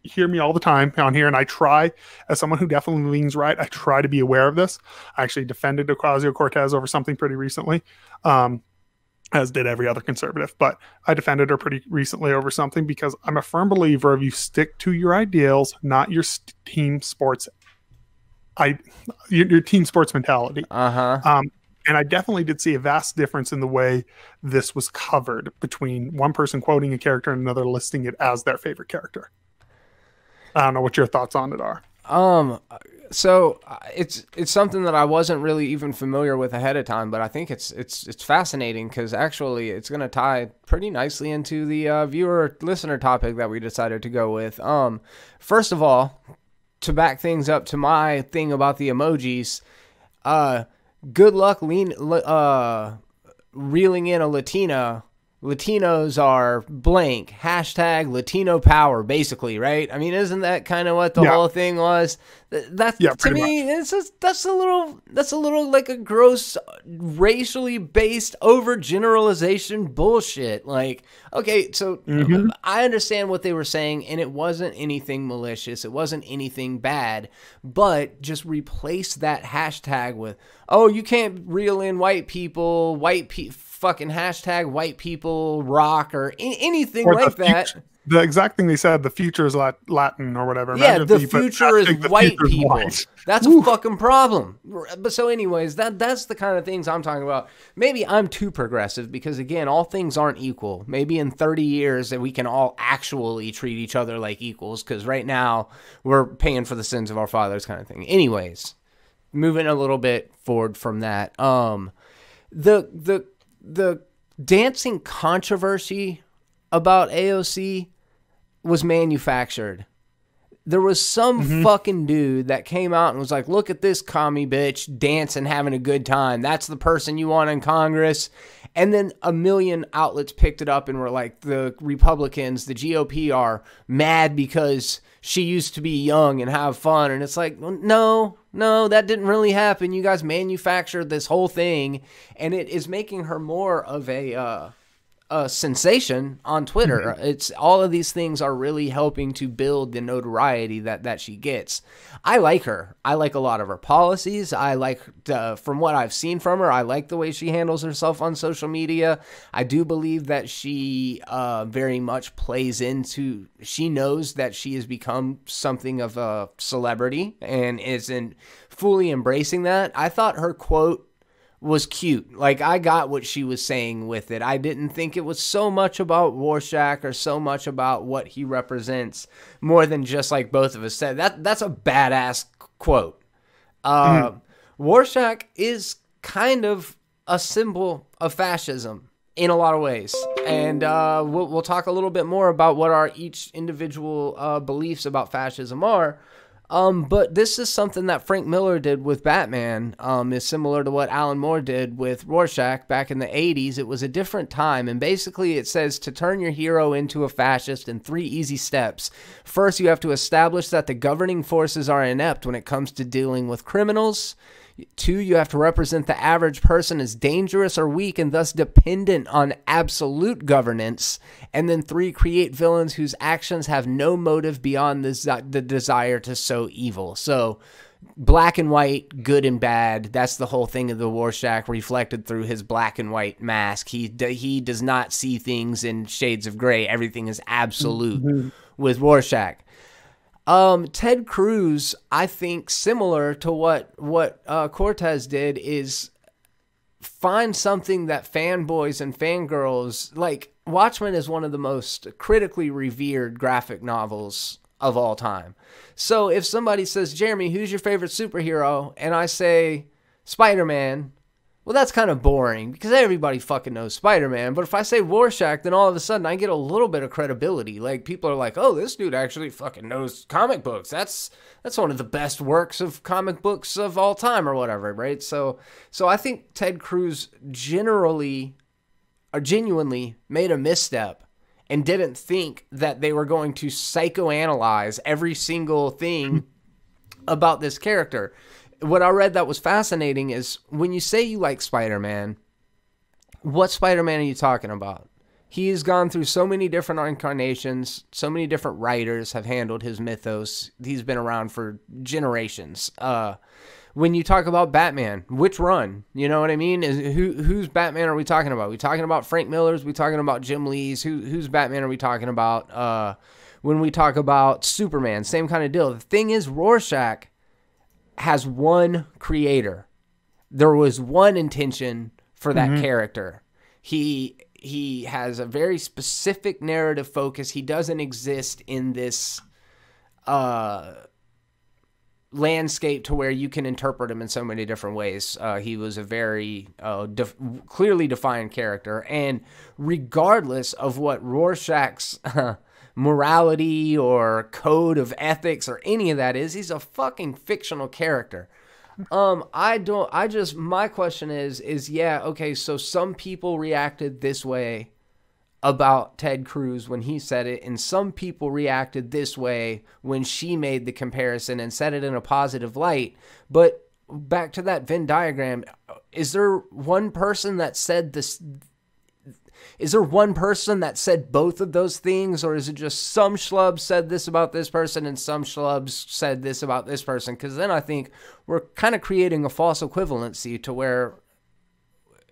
hear me all the time on here, and I try, as someone who definitely leans right, I try to be aware of this. I actually defended Ocasio-Cortez over something pretty recently, as did every other conservative, but I defended her pretty recently over something because I'm a firm believer of you stick to your ideals, not your team sports, your team sports mentality. And I definitely did see a vast difference in the way this was covered between one person quoting a character and another listing it as their favorite character. I don't know what your thoughts on it are. So it's something that I wasn't really even familiar with ahead of time, but I think it's fascinating because actually it's going to tie pretty nicely into the viewer listener topic that we decided to go with. First of all, to back things up to my thing about the emojis, good luck reeling in a Latina. Latinos are blank. Hashtag Latino power, basically, right? I mean, isn't that kind of what the whole thing was? That's to me, it's just, that's a little like a gross racially based overgeneralization bullshit. Like, okay, so I understand what they were saying, and it wasn't anything malicious. It wasn't anything bad, but just replace that hashtag with, oh, you can't reel in white people, fucking hashtag white people rock or anything or like that. The exact thing they said, the future is Latin or whatever. Yeah, the future is white people. That's a fucking problem. But so anyways, that's the kind of things I'm talking about. Maybe I'm too progressive because, again, all things aren't equal. Maybe in 30 years that we can all actually treat each other like equals because right now we're paying for the sins of our fathers kind of thing. Anyways, moving a little bit forward from that. The dancing controversy about AOC was manufactured. There was some fucking dude that came out and was like, look at this commie bitch dancing, having a good time. That's the person you want in Congress. And then a million outlets picked it up and were like, the Republicans, the GOP are mad because she used to be young and have fun. And it's like, no, that didn't really happen. You guys manufactured this whole thing, and it is making her more of a a sensation on Twitter. It's all of these things are really helping to build the notoriety that she gets. I like her. I like a lot of her policies. I like, from what I've seen from her, I like the way she handles herself on social media. I do believe that she very much plays into, she knows that she has become something of a celebrity and isn't fully embracing that. I thought her quote was cute. Like, I got what she was saying with it. I didn't think it was so much about Rorschach or so much about what he represents, more than just like both of us said. That's a badass quote. Rorschach is kind of a symbol of fascism in a lot of ways. And we'll talk a little bit more about what our each individual beliefs about fascism are. But this is something that Frank Miller did with Batman, is similar to what Alan Moore did with Rorschach back in the 80s. It was a different time, and basically it says to turn your hero into a fascist in 3 easy steps. First, you have to establish that the governing forces are inept when it comes to dealing with criminals. 2, you have to represent the average person as dangerous or weak and thus dependent on absolute governance. And then 3, create villains whose actions have no motive beyond the desire to sow evil. So black and white, good and bad. That's the whole thing of the Rorschach reflected through his black and white mask. He does not see things in shades of gray. Everything is absolute with Rorschach. Ted Cruz, I think, similar to what Cortez did, is find something that fanboys and fangirls like. Watchmen is one of the most critically revered graphic novels of all time. So if somebody says, Jeremy, who's your favorite superhero? And I say Spider-Man. Well, that's kind of boring because everybody fucking knows Spider-Man. But if I say Rorschach, then all of a sudden I get a little bit of credibility. Like, people are like, oh, this dude actually fucking knows comic books. That's one of the best works of comic books of all time or whatever, right? So I think Ted Cruz genuinely made a misstep and didn't think that they were going to psychoanalyze every single thing about this character. What I read that was fascinating is when you say you like Spider-Man, what Spider-Man are you talking about? He has gone through so many different incarnations, so many different writers have handled his mythos. He's been around for generations. When you talk about Batman, which run? You know what I mean? Whose Batman are we talking about? Are we talking about Frank Miller's? Are we talking about Jim Lee's? Whose Batman are we talking about? When we talk about Superman, same kind of deal. The thing is, Rorschach has one creator. There was one intention for that character. He has a very specific narrative focus. He doesn't exist in this landscape to where you can interpret him in so many different ways. He was a very clearly defined character, and regardless of what Rorschach's morality or code of ethics or any of that is, he's a fucking fictional character. My question is yeah, okay, so some people reacted this way about Ted Cruz when he said it, and some people reacted this way when she made the comparison and said it in a positive light. But back to that Venn diagram, is there one person that said this? Is there one person that said both of those things, or is it just some schlub said this about this person and some schlubs said this about this person? Because then I think we're kind of creating a false equivalency to where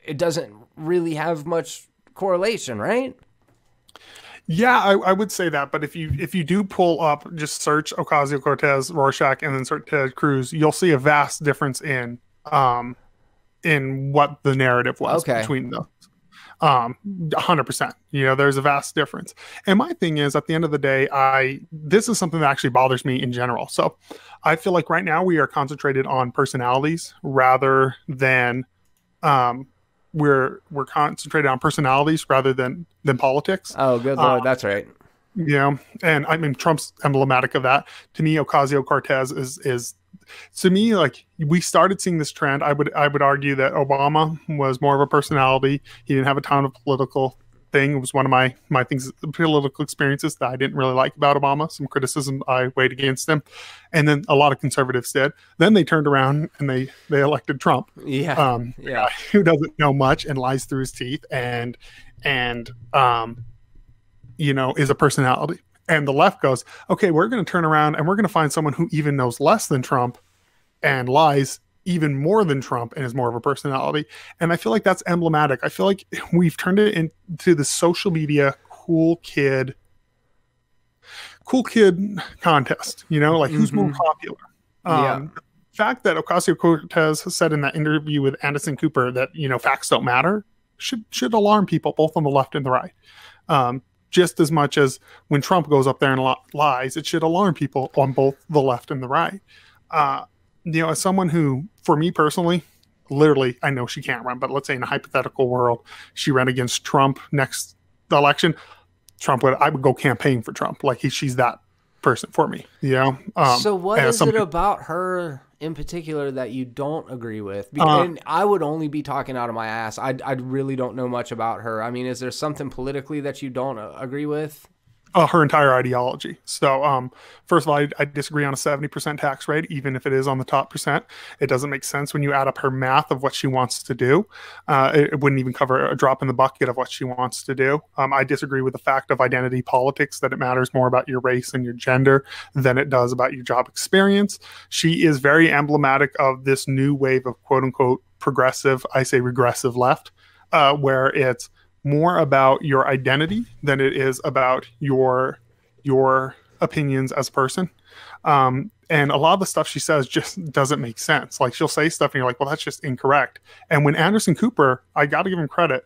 it doesn't really have much correlation, right? Yeah, I would say that. But if you do pull up, just search Ocasio-Cortez, Rorschach, and then search Ted Cruz, you'll see a vast difference in what the narrative was between those. 100%. You know, there's a vast difference. And my thing is, at the end of the day, this is something that actually bothers me in general. So I feel like right now we are concentrated on personalities rather than we're concentrated on personalities rather than politics. Oh, good Lord. That's right. You know, and I mean, Trump's emblematic of that. To me, Ocasio-Cortez is to me, like, we started seeing this trend. I would argue that Obama was more of a personality. He didn't have a ton of political thing. It was one of my things, political experiences that I didn't really like about Obama. Some criticism I weighed against him. And then a lot of conservatives did. Then they turned around and they elected Trump. Yeah. Who doesn't know much and lies through his teeth and and you know, is a personality. And the left goes, okay, we're going to turn around and we're going to find someone who even knows less than Trump and lies even more than Trump and is more of a personality. And I feel like that's emblematic. I feel like we've turned it into the social media cool kid contest, you know, like who's more popular. The fact that Ocasio-Cortez said in that interview with Anderson Cooper that, you know, facts don't matter should alarm people both on the left and the right. Just as much as when Trump goes up there and lies, it should alarm people on both the left and the right. You know, as someone who, for me personally, literally, I know she can't run, but let's say in a hypothetical world, she ran against Trump next election, I would go campaign for Trump. Like she's that person for me, you know? So what is it about her in particular that you don't agree with? And I would only be talking out of my ass. I really don't know much about her. I mean, is there something politically that you don't agree with? Her entire ideology. So, first of all, I disagree on a 70% tax rate, even if it is on the top percent. It doesn't make sense when you add up her math of what she wants to do. It wouldn't even cover a drop in the bucket of what she wants to do. I disagree with the fact of identity politics, that it matters more about your race and your gender than it does about your job experience. She is very emblematic of this new wave of quote unquote progressive, I say regressive left, where it's more about your identity than it is about your opinions as a person. And a lot of the stuff she says just doesn't make sense. Like she'll say stuff and you're like, well, that's just incorrect. And when Anderson Cooper, I got to give him credit,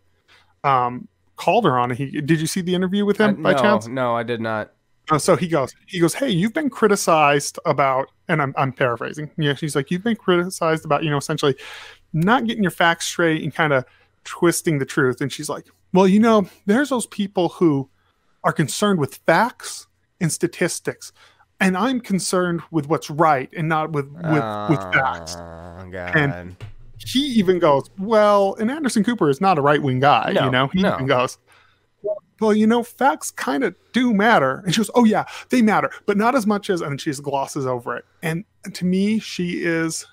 called her on it. Did you see the interview with him by chance? No, I did not. So he goes, hey, you've been criticized about, and I'm paraphrasing. Yeah. She's like, you've been criticized about, you know, essentially not getting your facts straight and kind of twisting the truth. And she's like, well, you know, there's those people who are concerned with facts and statistics, and I'm concerned with what's right and not with facts. God. And he even goes, well, and Anderson Cooper is not a right-wing guy, you know? He even goes, well, you know, facts kind of do matter. And she goes, oh yeah, they matter, but not as much as, and she just glosses over it. And to me, she is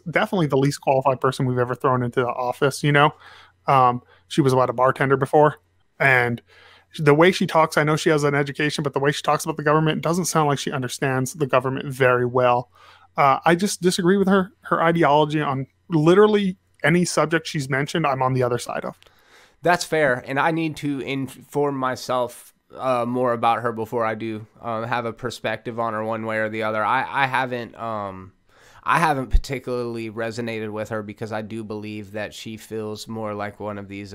definitely the least qualified person we've ever thrown into the office, you know? She was about a bartender before, and the way she talks, I know she has an education, but the way she talks about the government doesn't sound like she understands the government very well. I just disagree with her ideology on literally any subject she's mentioned. I'm on the other side of. That's fair, and I need to inform myself more about her before I do have a perspective on her one way or the other. I haven't particularly resonated with her because I do believe that she feels more like one of these,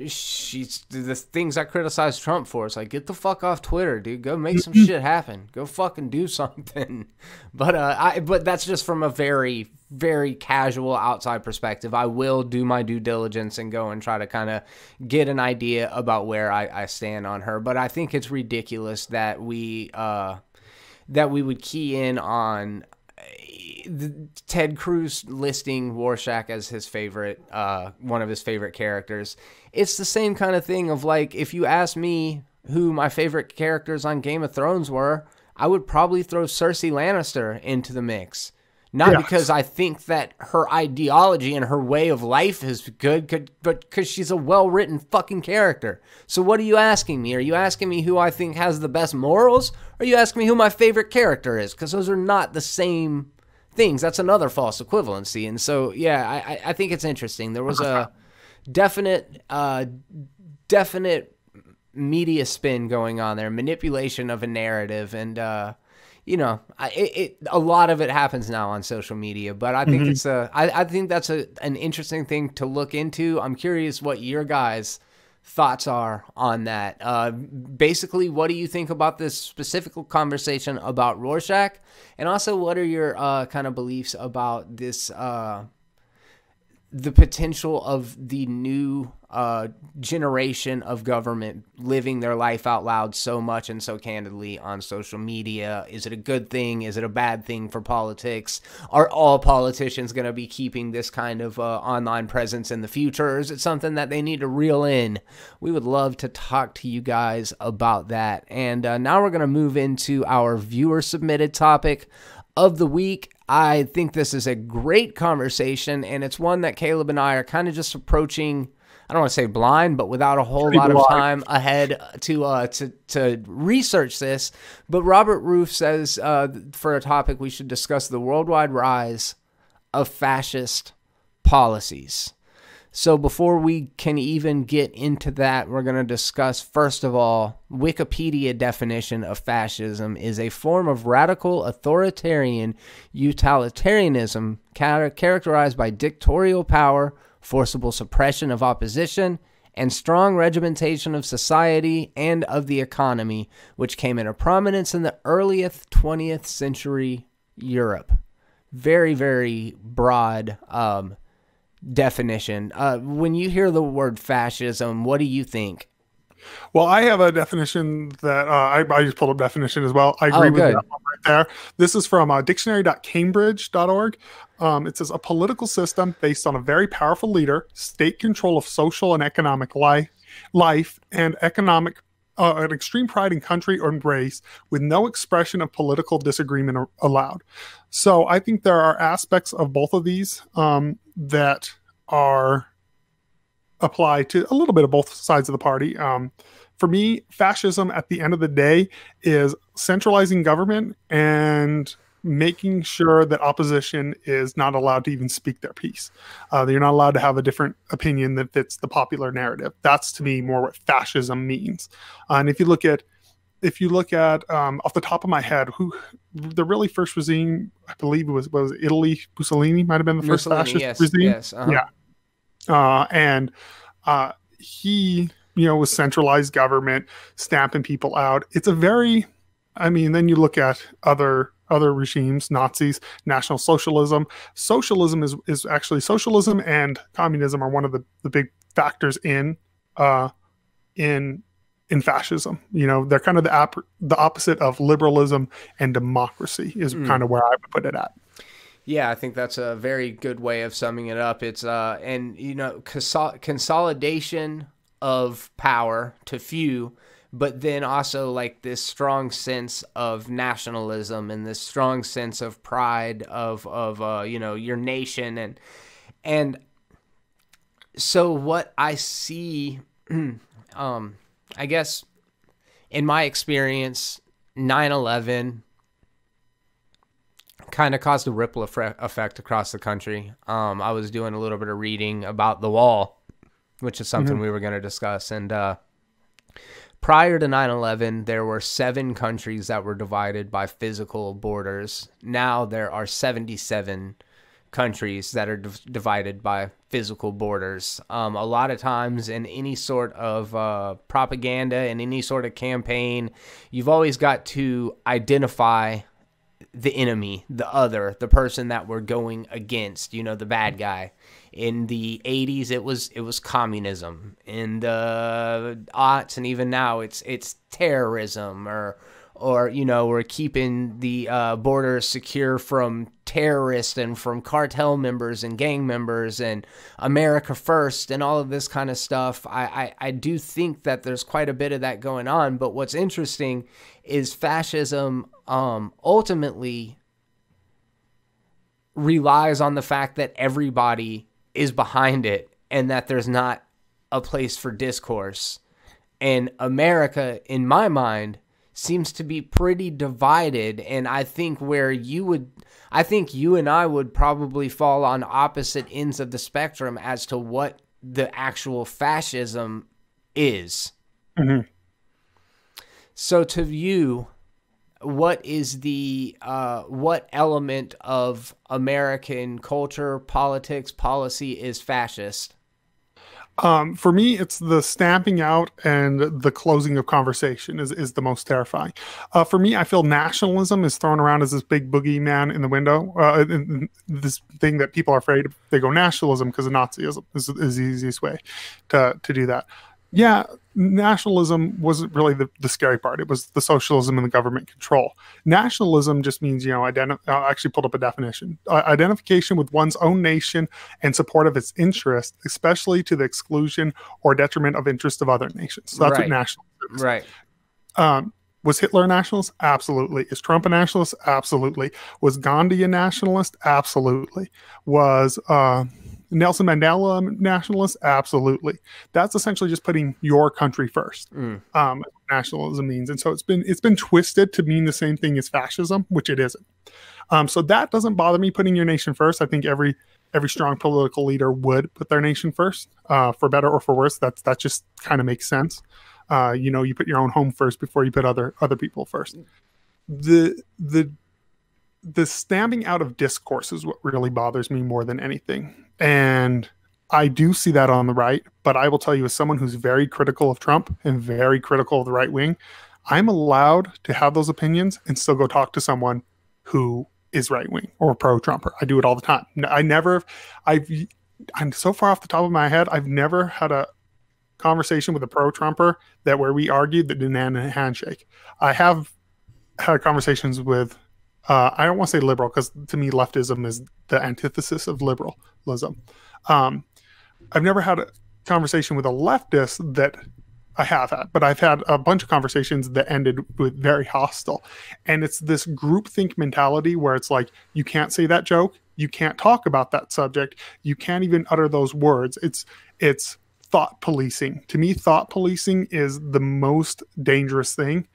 she's the things I criticize Trump for. It's like, get the fuck off Twitter, dude. Go make some shit happen. Go fucking do something. But that's just from a very, very casual outside perspective. I will do my due diligence and go and try to kind of get an idea about where I stand on her. But I think it's ridiculous that we would key in on Ted Cruz listing Rorschach as his favorite, one of his favorite characters. It's the same kind of thing of like, if you ask me who my favorite characters on Game of Thrones were, I would probably throw Cersei Lannister into the mix. Not because I think that her ideology and her way of life is good, but because she's a well-written fucking character. So what are you asking me? Are you asking me who I think has the best morals? Or are you asking me who my favorite character is? Because those are not the same things. That's another false equivalency. And so, yeah, I think it's interesting. There was a definite media spin going on there, manipulation of a narrative, and you know, a lot of it happens now on social media, but I think I think that's an interesting thing to look into. I'm curious what your guys' thoughts are on that. Basically, what do you think about this specific conversation about Rorschach? And also, what are your kind of beliefs about this, the potential of the new generation of government living their life out loud so much and so candidly on social media? Is it a good thing? Is it a bad thing for politics? Are all politicians going to be keeping this kind of online presence in the future? Or is it something that they need to reel in? We would love to talk to you guys about that. And now we're going to move into our viewer submitted topic of the week. I think this is a great conversation, and it's one that Caleb and I are kind of just approaching. I don't want to say blind, but without a whole lot of time ahead to research this. But Robert Roof says for a topic we should discuss the worldwide rise of fascist policies. So before we can even get into that, we're going to discuss, first of all, Wikipedia definition of fascism is a form of radical authoritarian utilitarianism characterized by dictatorial power, forcible suppression of opposition, and strong regimentation of society and of the economy, which came into prominence in the earliest 20th century Europe. Very, very broad definition. When you hear the word fascism, what do you think? Well, I have a definition that I just pulled up definition as well. I agree with that one right there. This is from dictionary.cambridge.org. It says a political system based on a very powerful leader, state control of social and economic life and economic an extreme pride in country or race with no expression of political disagreement allowed. So I think there are aspects of both of these that are apply to a little bit of both sides of the party. For me, fascism at the end of the day is centralizing government and making sure that opposition is not allowed to even speak their piece. You're not allowed to have a different opinion that fits the popular narrative. That's to me more what fascism means. And if you look at off the top of my head, who the really first regime, I believe it was Italy. Mussolini might have been the first fascist regime. Yes, yeah. And he, was centralized government, stamping people out. It's a very, then you look at other regimes, Nazis, National Socialism. Socialism is actually socialism and communism are one of the big factors in fascism. They're kind of the opposite of liberalism and democracy is kind of where I would put it at. Yeah, I think that's a very good way of summing it up. It's consolidation of power to few, but then also like this strong sense of nationalism and this strong sense of pride of your nation and so what I see, I guess in my experience, 9/11 kind of caused a ripple effect across the country. I was doing a little bit of reading about the wall, which is something we were going to discuss. And prior to 9/11, there were 7 countries that were divided by physical borders. Now there are 77 countries that are divided by physical borders. A lot of times in any sort of propaganda and any sort of campaign, you've always got to identify the enemy, the other, the person that we're going against, the bad guy. In the 80s, it was communism. In the aughts and even now, it's terrorism or we're keeping the borders secure from terrorists and from cartel members and gang members and America first and all of this kind of stuff. I do think that there's quite a bit of that going on. But what's interesting is fascism ultimately relies on the fact that everybody is behind it and that there's not a place for discourse. And America, in my mind, seems to be pretty divided, and I think you and I would probably fall on opposite ends of the spectrum as to what the actual fascism is. Mm-hmm. So to you, what is the what element of American culture, politics, policy is fascist? For me, it's the stamping out and the closing of conversation is the most terrifying. For me, I feel nationalism is thrown around as this big boogeyman in the window. This thing that people are afraid of. They go nationalism because of Nazism is the easiest way to do that. Yeah, nationalism wasn't really the scary part. It was the socialism and the government control. Nationalism just means, I actually pulled up a definition. Identification with one's own nation and support of its interest, especially to the exclusion or detriment of interest of other nations. So that's what nationalism is. Right. Was Hitler a nationalist? Absolutely. Is Trump a nationalist? Absolutely. Was Gandhi a nationalist? Absolutely. Was Nelson Mandela nationalist, absolutely. That's essentially just putting your country first. Nationalism means, and so it's been twisted to mean the same thing as fascism, which it isn't. So that doesn't bother me, putting your nation first. I think every strong political leader would put their nation first, for better or for worse. That just kind of makes sense. You put your own home first before you put other people first. The stamping out of discourse is what really bothers me more than anything. And I do see that on the right, but I will tell you, as someone who's very critical of Trump and very critical of the right wing, I'm allowed to have those opinions and still go talk to someone who is right wing or pro-Trumper. I do it all the time. I'm so far off the top of my head, I've never had a conversation with a pro-Trumper where we argued that didn't end in a handshake. I have had conversations with I don't want to say liberal, because to me leftism is the antithesis of liberalism. I've never had a conversation with a leftist that I have had, but I've had a bunch of conversations that ended with very hostile. And it's this groupthink mentality where it's like, you can't say that joke, you can't talk about that subject, you can't even utter those words. It's thought policing. To me, thought policing is the most dangerous thing,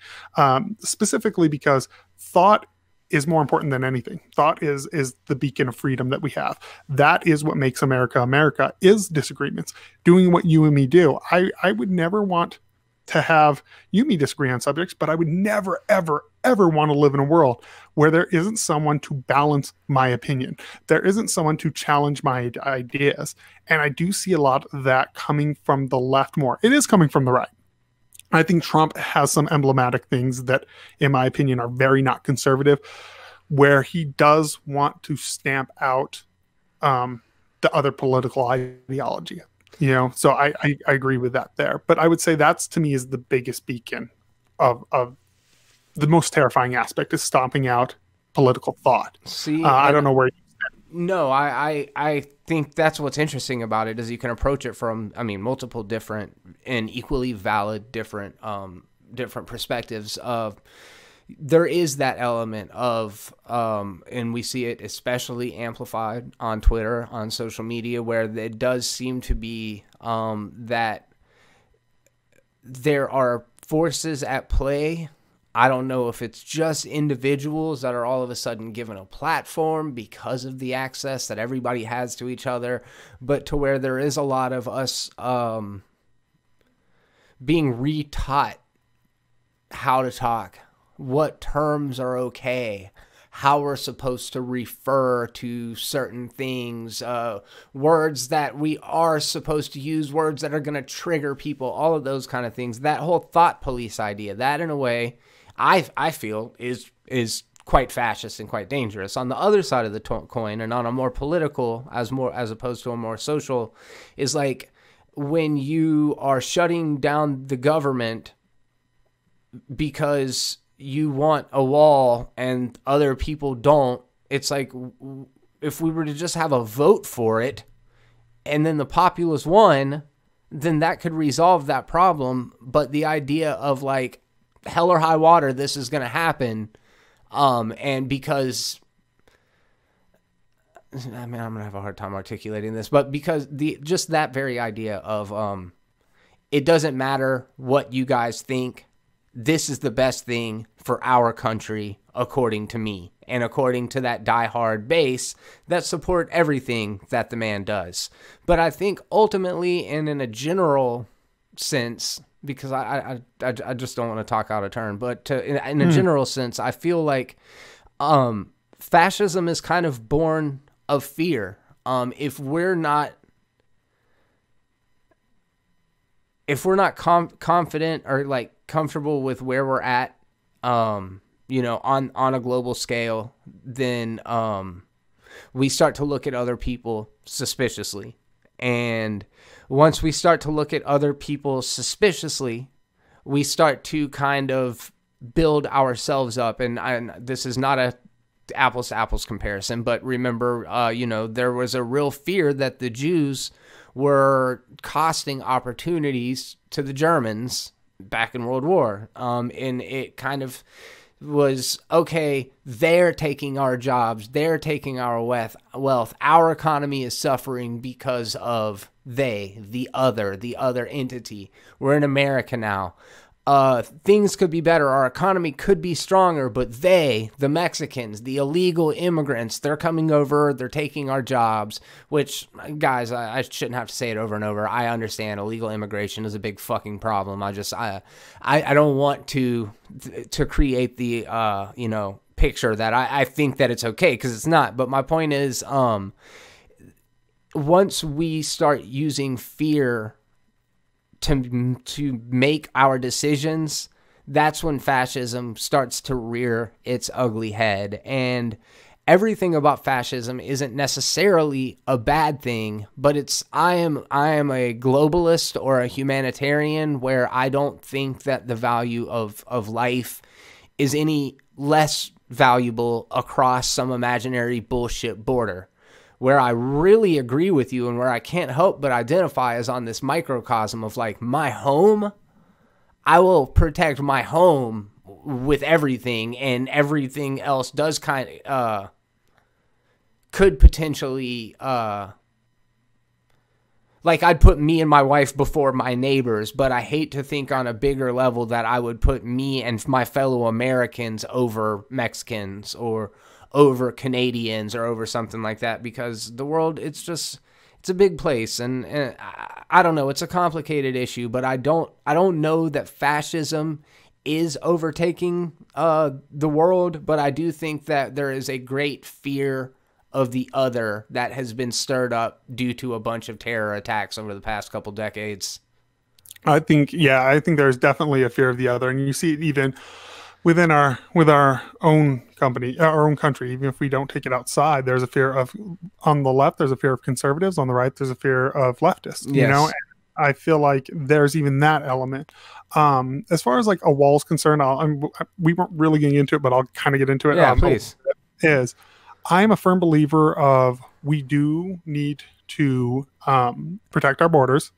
specifically because thought is more important than anything. Thought is the beacon of freedom that we have. That is what makes America America, is disagreements. Doing what you and me do. I would never want to have you and me disagree on subjects, but I would never, ever, ever want to live in a world where there isn't someone to balance my opinion. There isn't someone to challenge my ideas. And I do see a lot of that coming from the left more. It is coming from the right. I think Trump has some emblematic things that, in my opinion, are very not conservative, where he does want to stamp out the other political ideology. So I agree with that there. But I would say that's, to me, is the biggest beacon of the most terrifying aspect, is stomping out political thought. See, I don't know where. No, I think that's what's interesting about it, is you can approach it from, multiple different and equally valid different perspectives of. There is that element of, and we see it especially amplified on Twitter, on social media, where it does seem to be that there are forces at play. I don't know if it's just individuals that are all of a sudden given a platform because of the access that everybody has to each other, but to where there is a lot of us being re-taught how to talk, what terms are okay, how we're supposed to refer to certain things, words that we are supposed to use, words that are going to trigger people, all of those kind of things. That whole thought police idea, that in a way, I feel is quite fascist and quite dangerous. On the other side of the coin, and on a more political, as opposed to a more social, is like when you are shutting down the government because you want a wall and other people don't. It's like, if we were to just have a vote for it and then the populace won, then that could resolve that problem. But the idea of like, hell or high water, this is going to happen. And because, I'm going to have a hard time articulating this, but because just that very idea of, it doesn't matter what you guys think, this is the best thing for our country, according to me, and according to that diehard base that support everything that the man does. But I think ultimately, and in a general sense, because I just don't want to talk out of turn, but in a general sense, I feel like fascism is kind of born of fear. If we're not confident or like comfortable with where we're at, on a global scale, then we start to look at other people suspiciously. And once we start to look at other people suspiciously, we start to kind of build ourselves up. And this is not a apples to apples comparison, but remember, there was a real fear that the Jews were costing opportunities to the Germans back in World War. And it kind of was, okay, they're taking our jobs, they're taking our wealth, our economy is suffering because of the other entity. We're in America now. Things could be better. Our economy could be stronger, but the Mexicans, the illegal immigrants, they're coming over, they're taking our jobs, which, guys, I shouldn't have to say it over and over. I understand illegal immigration is a big fucking problem. I don't want to create the, you know, picture that I think that it's okay, because it's not. But my point is, once we start using fear to make our decisions, that's when fascism starts to rear its ugly head. And everything about fascism isn't necessarily a bad thing, but I am a globalist or a humanitarian, where I don't think that the value of life is any less valuable across some imaginary bullshit border. Where I really agree with you and where I can't help but identify is on this microcosm of, like, my home. I will protect my home with everything, and everything else does could potentially, like, I'd put me and my wife before my neighbors, but I hate to think on a bigger level that I would put me and my fellow Americans over Mexicans or over Canadians or over something like that, because the world, it's a big place, and I don't know, it's a complicated issue, but I don't know that fascism is overtaking the world, but I do think that there is a great fear of the other that has been stirred up due to a bunch of terror attacks over the past couple decades. I think there's definitely a fear of the other, and you see it even with our own company, our own country. Even if we don't take it outside, there's a fear of, on the left, there's a fear of conservatives. On the right, there's a fear of leftists. Yes. You know, and I feel like there's even that element. As far as, like, a wall's concerned, we weren't really getting into it, but I'll kind of get into it. Yeah, please. I'm a firm believer of, we do need to protect our borders.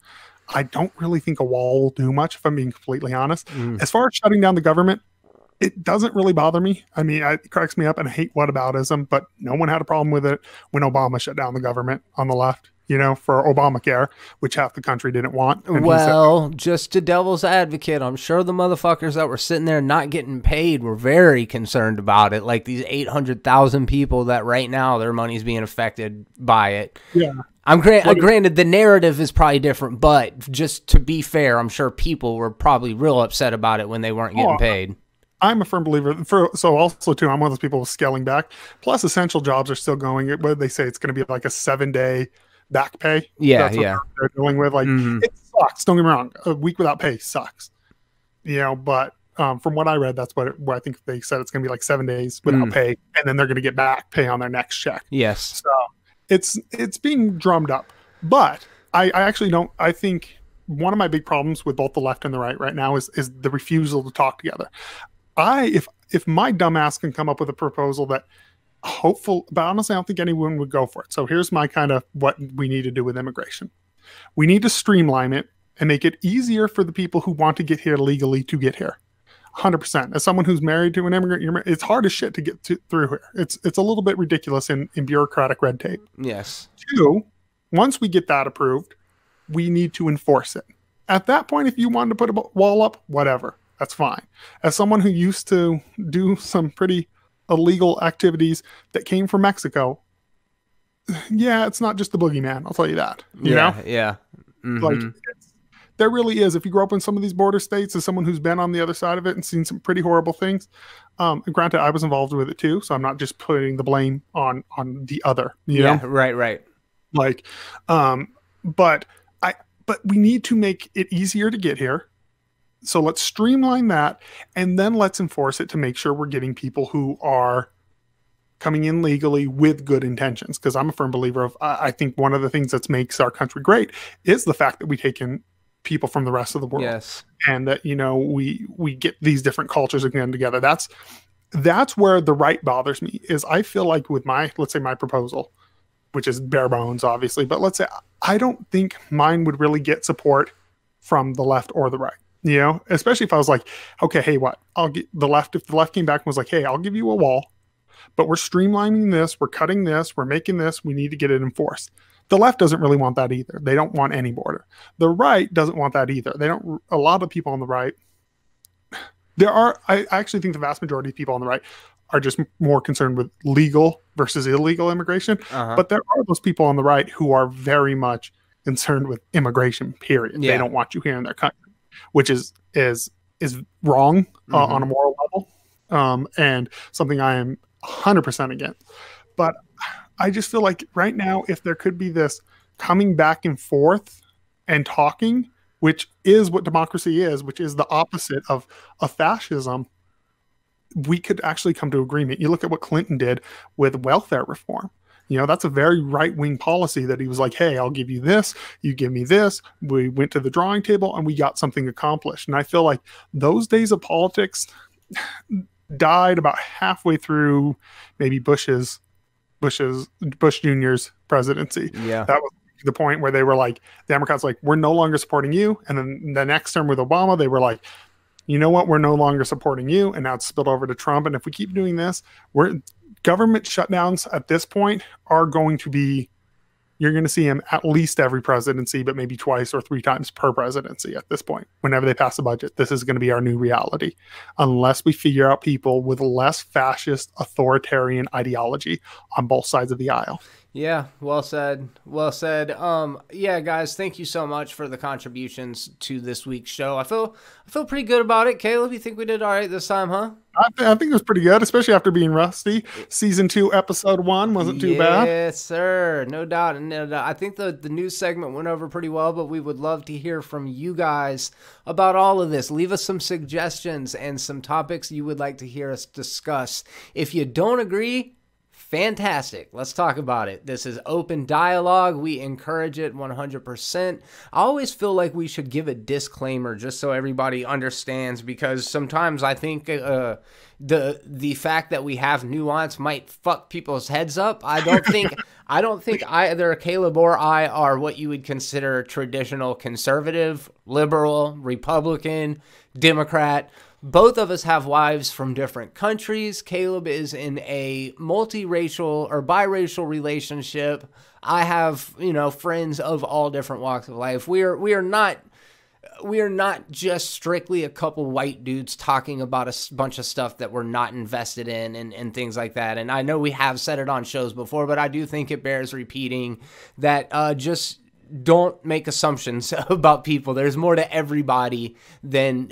I don't really think a wall will do much, if I'm being completely honest. As far as shutting down the government, it doesn't really bother me. I mean, it cracks me up, and I hate whataboutism, but no one had a problem with it when Obama shut down the government on the left, you know, for Obamacare, which half the country didn't want. And well, just to devil's advocate, I'm sure the motherfuckers that were sitting there not getting paid were very concerned about it. Like these 800,000 people that right now their money's being affected by it. Yeah. Granted, the narrative is probably different, but just to be fair, I'm sure people were probably real upset about it when they weren't getting paid. I'm a firm believer. So also, too, I'm one of those people scaling back. Plus, essential jobs are still going. What they say, it's going to be like a 7-day back pay. Yeah, That's what they're dealing with. Like, it sucks. Don't get me wrong. A week without pay sucks. You know, but from what I read, that's what I think they said. It's going to be like 7 days without pay, and then they're going to get back pay on their next check. Yes. So it's being drummed up. But I actually don't. I think one of my big problems with both the left and the right now is the refusal to talk together. If my dumbass can come up with a proposal that but honestly, I don't think anyone would go for it. So here's my kind of what we need to do with immigration. We need to streamline it and make it easier for the people who want to get here legally to get here. 100%. As someone who's married to an immigrant, it's hard as shit to get through here. It's a little bit ridiculous in bureaucratic red tape. Yes. 2, once we get that approved, we need to enforce it. At that point, if you wanted to put a wall up, whatever. That's fine. As someone who used to do some pretty illegal activities that came from Mexico, yeah, it's not just the boogeyman. I'll tell you that. You know? Yeah. Mm-hmm. Like, there really is. If you grow up in some of these border states, as someone who's been on the other side of it and seen some pretty horrible things, and granted, I was involved with it too, so I'm not just putting the blame on the other. You know? Right. Like, but we need to make it easier to get here. So let's streamline that, and then let's enforce it to make sure we're getting people who are coming in legally with good intentions. Because I'm a firm believer of, I think one of the things that makes our country great is the fact that we take in people from the rest of the world. Yes. And that, you know, we get these different cultures again together. That's where the right bothers me, is I feel like with let's say my proposal, which is bare bones, obviously, but let's say I don't think mine would really get support from the left or the right. You know, especially if I was like, okay, hey, what? I'll get the left. If the left came back and was like, hey, I'll give you a wall, but we're streamlining this, we're cutting this, we're making this, we need to get it enforced. The left doesn't really want that either. They don't want any border. The right doesn't want that either. They don't. A lot of people on the right, I actually think the vast majority of people on the right are just more concerned with legal versus illegal immigration. But there are those people on the right who are very much concerned with immigration, period. They don't want you here in their country, which is wrong on a moral level, and something I am 100% against. But I just feel like right now, if there could be this coming back and forth and talking, which is what democracy is, which is the opposite of fascism, we could actually come to agreement. You look at what Clinton did with welfare reform. You know, that's a very right-wing policy that he was like, hey, I'll give you this, you give me this. We went to the drawing table and we got something accomplished. And I feel like those days of politics died about halfway through maybe Bush Jr.'s presidency. Yeah. That was the point where they were like, the Democrats like, we're no longer supporting you. And then the next term with Obama, they were like, you know what, we're no longer supporting you. And now it's spilled over to Trump. And if we keep doing this, government shutdowns at this point are going to be, you're going to see them at least every presidency, but maybe twice or three times per presidency at this point. Whenever they pass a budget, this is going to be our new reality, unless we figure out people with less fascist authoritarian ideology on both sides of the aisle. Yeah, well said. Well said. Yeah, guys, thank you so much for the contributions to this week's show. I feel pretty good about it. Caleb, you think we did all right this time, huh? I think it was pretty good, especially after being rusty. Season 2, episode 1 wasn't too bad. Yes, sir. No doubt. No doubt. I think the news segment went over pretty well, but we would love to hear from you guys about all of this. Leave us some suggestions and some topics you would like to hear us discuss. If you don't agree, fantastic. Let's talk about it. This is open dialogue. We encourage it 100%. I always feel like we should give a disclaimer just so everybody understands, because sometimes I think the fact that we have nuance might fuck people's heads up. I don't think either Caleb or I are what you would consider traditional conservative, liberal, Republican, Democrat. Both of us have wives from different countries. Caleb is in a multiracial or biracial relationship. I have, friends of all different walks of life. We are not just strictly a couple white dudes talking about a bunch of stuff that we're not invested in and things like that. And I know we have said it on shows before, but I do think it bears repeating that just don't make assumptions about people. There's more to everybody than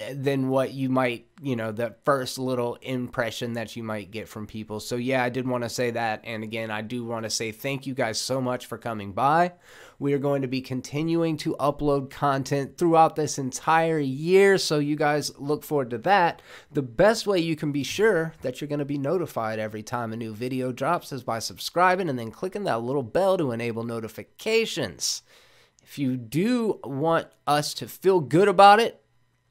what you might, the first little impression that you might get from people. So yeah, I did want to say that. And again, I do want to say thank you guys so much for coming by. We are going to be continuing to upload content throughout this entire year, so you guys look forward to that. The best way you can be sure that you're going to be notified every time a new video drops is by subscribing and then clicking that little bell to enable notifications. If you do want us to feel good about it,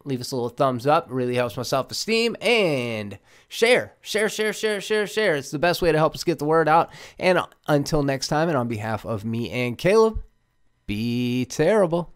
leave us a little thumbs up. It really helps my self-esteem. And share. It's the best way to help us get the word out. And until next time, and on behalf of me and Caleb, be terrible.